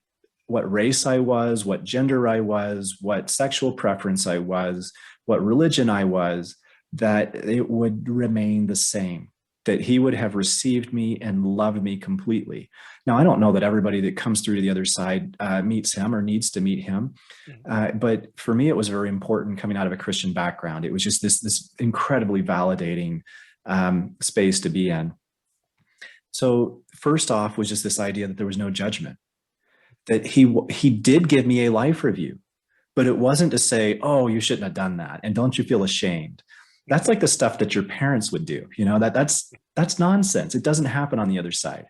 race I was, what gender I was, what sexual preference I was, what religion I was, that it would remain the same, that he would have received me and loved me completely. Now, I don't know that everybody that comes through to the other side meets him or needs to meet him. But for me, it was very important coming out of a Christian background. It was just this incredibly validating space to be in. So first off was just this idea that there was no judgment, that he did give me a life review, but it wasn't to say, oh, you shouldn't have done that, and don't you feel ashamed? That's like the stuff that your parents would do. That's nonsense. It doesn't happen on the other side.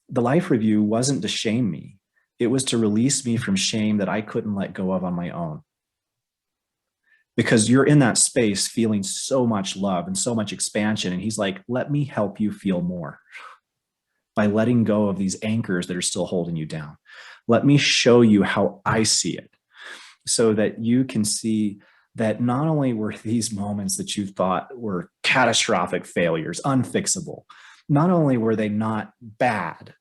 The life review wasn't to shame me. It was to release me from shame that I couldn't let go of on my own. Because you're in that space feeling so much love and so much expansion. And he's like, let me help you feel more by letting go of these anchors that are still holding you down. Let me show you how I see it, so that you can see that not only were these moments that you thought were catastrophic failures, unfixable, not only were they not bad,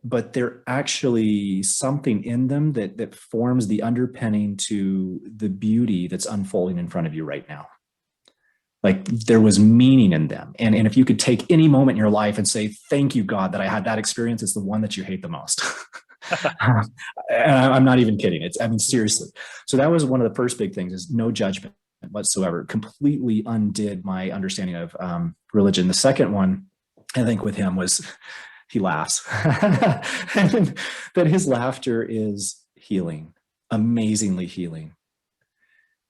but they're actually something in them that forms the underpinning to the beauty that's unfolding in front of you right now. Like there was meaning in them. And if you could take any moment in your life and say, thank you, God, that I had that experience, it's the one that you hate the most. I'm not even kidding. Seriously. So that was one of the first big things, is no judgment whatsoever. Completely undid my understanding of religion. The second one, I think, with him was he laughs. And that his laughter is healing, amazingly healing.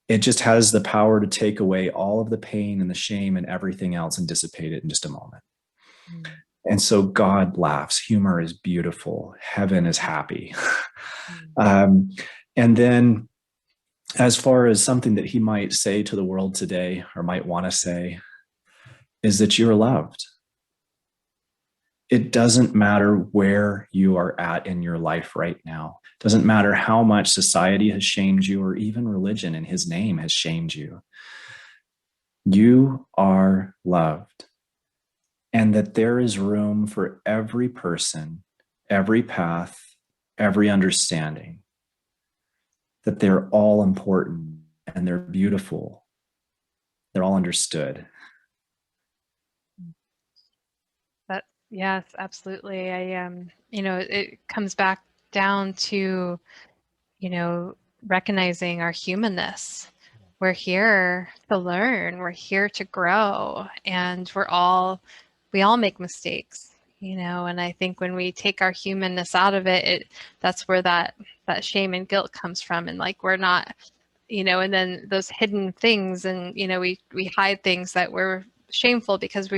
It just has the power to take away all of the pain and the shame and everything else and dissipate it in just a moment. And so God laughs. Humor is beautiful. Heaven is happy. And then as far as something that he might say to the world today, or might want to say, is that you're loved. It doesn't matter where you are at in your life right now. It doesn't matter how much society has shamed you, or even religion in his name has shamed you. You are loved. And that there is room for every person, every path, every understanding. That they're all important and they're beautiful. They're all understood. Yes, absolutely. It comes back down to, recognizing our humanness. We're here to learn, we're here to grow, and we all make mistakes, and I think when we take our humanness out of it, that's where that shame and guilt comes from. And like, we're not, and then those hidden things, and, we hide things that we're shameful because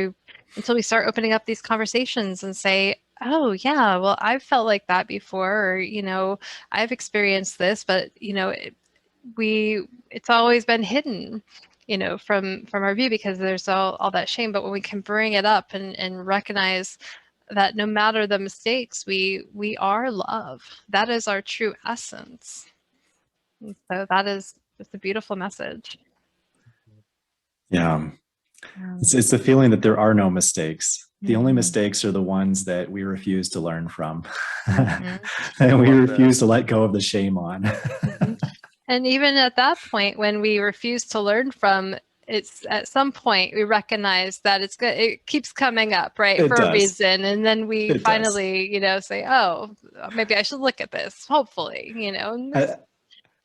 until we start opening up these conversations and say, oh yeah, well, I've felt like that before, or, I've experienced this, but, it's always been hidden, from our view, because there's all that shame. But when we can bring it up and recognize that no matter the mistakes, we are love. That is our true essence. And so that is just a beautiful message. Yeah. It's the feeling that there are no mistakes. The only Mhm. mistakes are the ones that we refuse to learn from. Mhm. And we Love that. refuse to let go of the shame on. Mhm. And even at that point, when we refuse to learn from, it's at some point we recognize that it's good. It keeps coming up, right, It for a does. reason, and then we It does. finally, say, "Oh, maybe I should look at this." Hopefully, and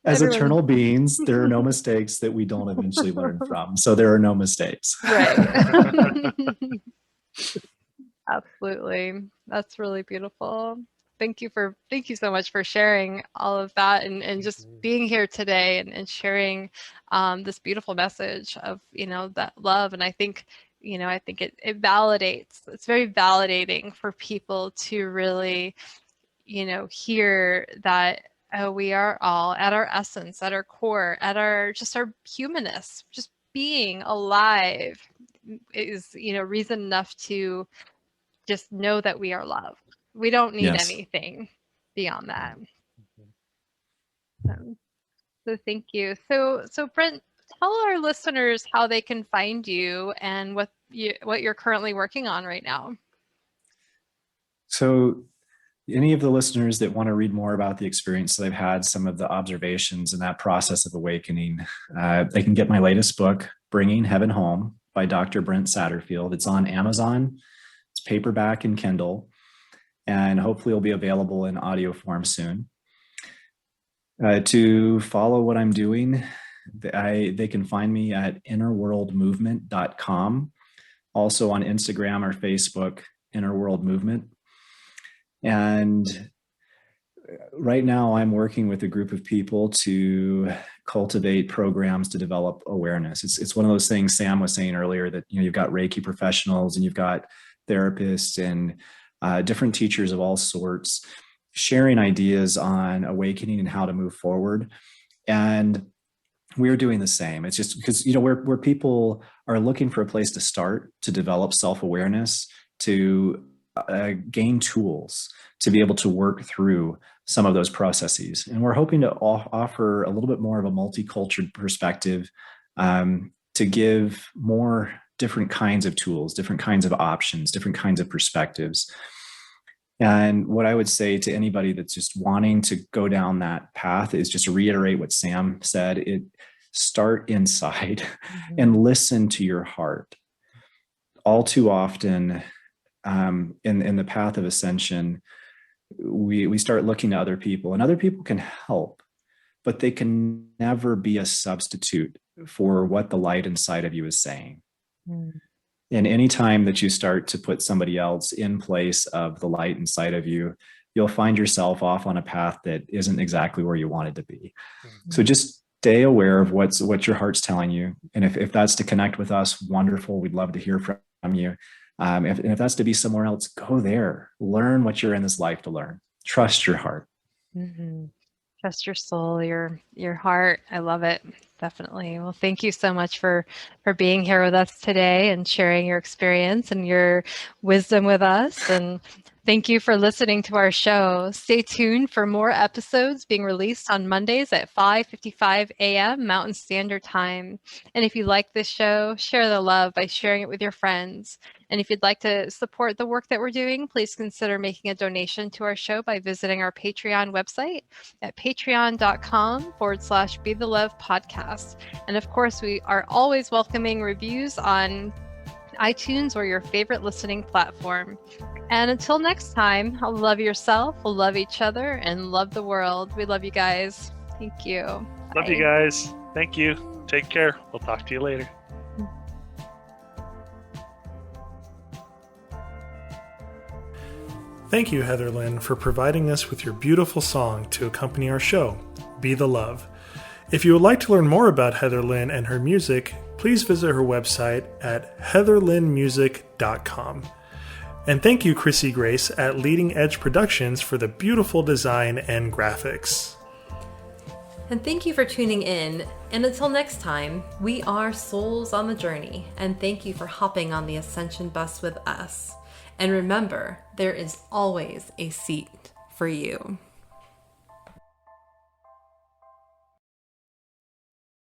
As everyone, eternal beings, there are no mistakes that we don't eventually learn from. So there are no mistakes. right. Absolutely. That's really beautiful. Thank you so much for sharing all of that and just being here today and sharing this beautiful message of, that love. And I think, it validates, it's very validating for people to really, hear that we are all at our essence, at our core, at our humanness, just being alive is, reason enough to just know that we are loved. We don't need Yes. anything beyond that. Um, so thank you. So Brent, tell our listeners how they can find you and what you're currently working on right now. So any of the listeners that want to read more about the experience that I've had, some of the observations in that process of awakening, they can get my latest book, Bringing Heaven Home by Dr. Brent Satterfield. It's on Amazon. It's paperback and Kindle, and hopefully it'll be available in audio form soon. To follow what I'm doing, they can find me at innerworldmovement.com. Also on Instagram or Facebook, Inner World Movement. And right now I'm working with a group of people to cultivate programs to develop awareness. It's one of those things Sam was saying earlier that, you've got Reiki professionals and you've got therapists and different teachers of all sorts sharing ideas on awakening and how to move forward. And we're doing the same. It's just because, where people are looking for a place to start to develop self-awareness, to gain tools to be able to work through some of those processes. And we're hoping to offer a little bit more of a multicultural perspective, to give more different kinds of tools, different kinds of options, different kinds of perspectives. And what I would say to anybody that's just wanting to go down that path is just to reiterate what Sam said. Start inside and listen to your heart. All too often, in the path of ascension, we start looking to other people, and other people can help, but they can never be a substitute for what the light inside of you is saying. And any time that you start to put somebody else in place of the light inside of you, you'll find yourself off on a path that isn't exactly where you wanted to be. So just stay aware of what your heart's telling you. And if that's to connect with us, wonderful. We'd love to hear from you. If that's to be somewhere else, go there. Learn what you're in this life to learn. Trust your heart. Trust your soul, your heart. I love it. Definitely. Well, thank you so much for being here with us today and sharing your experience and your wisdom with us. And thank you for listening to our show. Stay tuned for more episodes being released on Mondays at 5:55 a.m. Mountain Standard Time. And if you like this show, share the love by sharing it with your friends. And if you'd like to support the work that we're doing, please consider making a donation to our show by visiting our Patreon website at patreon.com/Be the Love Podcast. And of course, we are always welcoming reviews on iTunes or your favorite listening platform. And until next time, love yourself, love each other, and love the world. We love you guys. Thank you. Love you guys. Thank you. Take care. We'll talk to you later. Thank you, Heather Lynn, for providing us with your beautiful song to accompany our show, Be the Love. If you would like to learn more about Heather Lynn and her music, please visit her website at heatherlynnmusic.com. And thank you, Chrissy Grace at Leading Edge Productions for the beautiful design and graphics. And thank you for tuning in. And until next time, we are souls on the journey. And thank you for hopping on the Ascension bus with us. And remember, there is always a seat for you.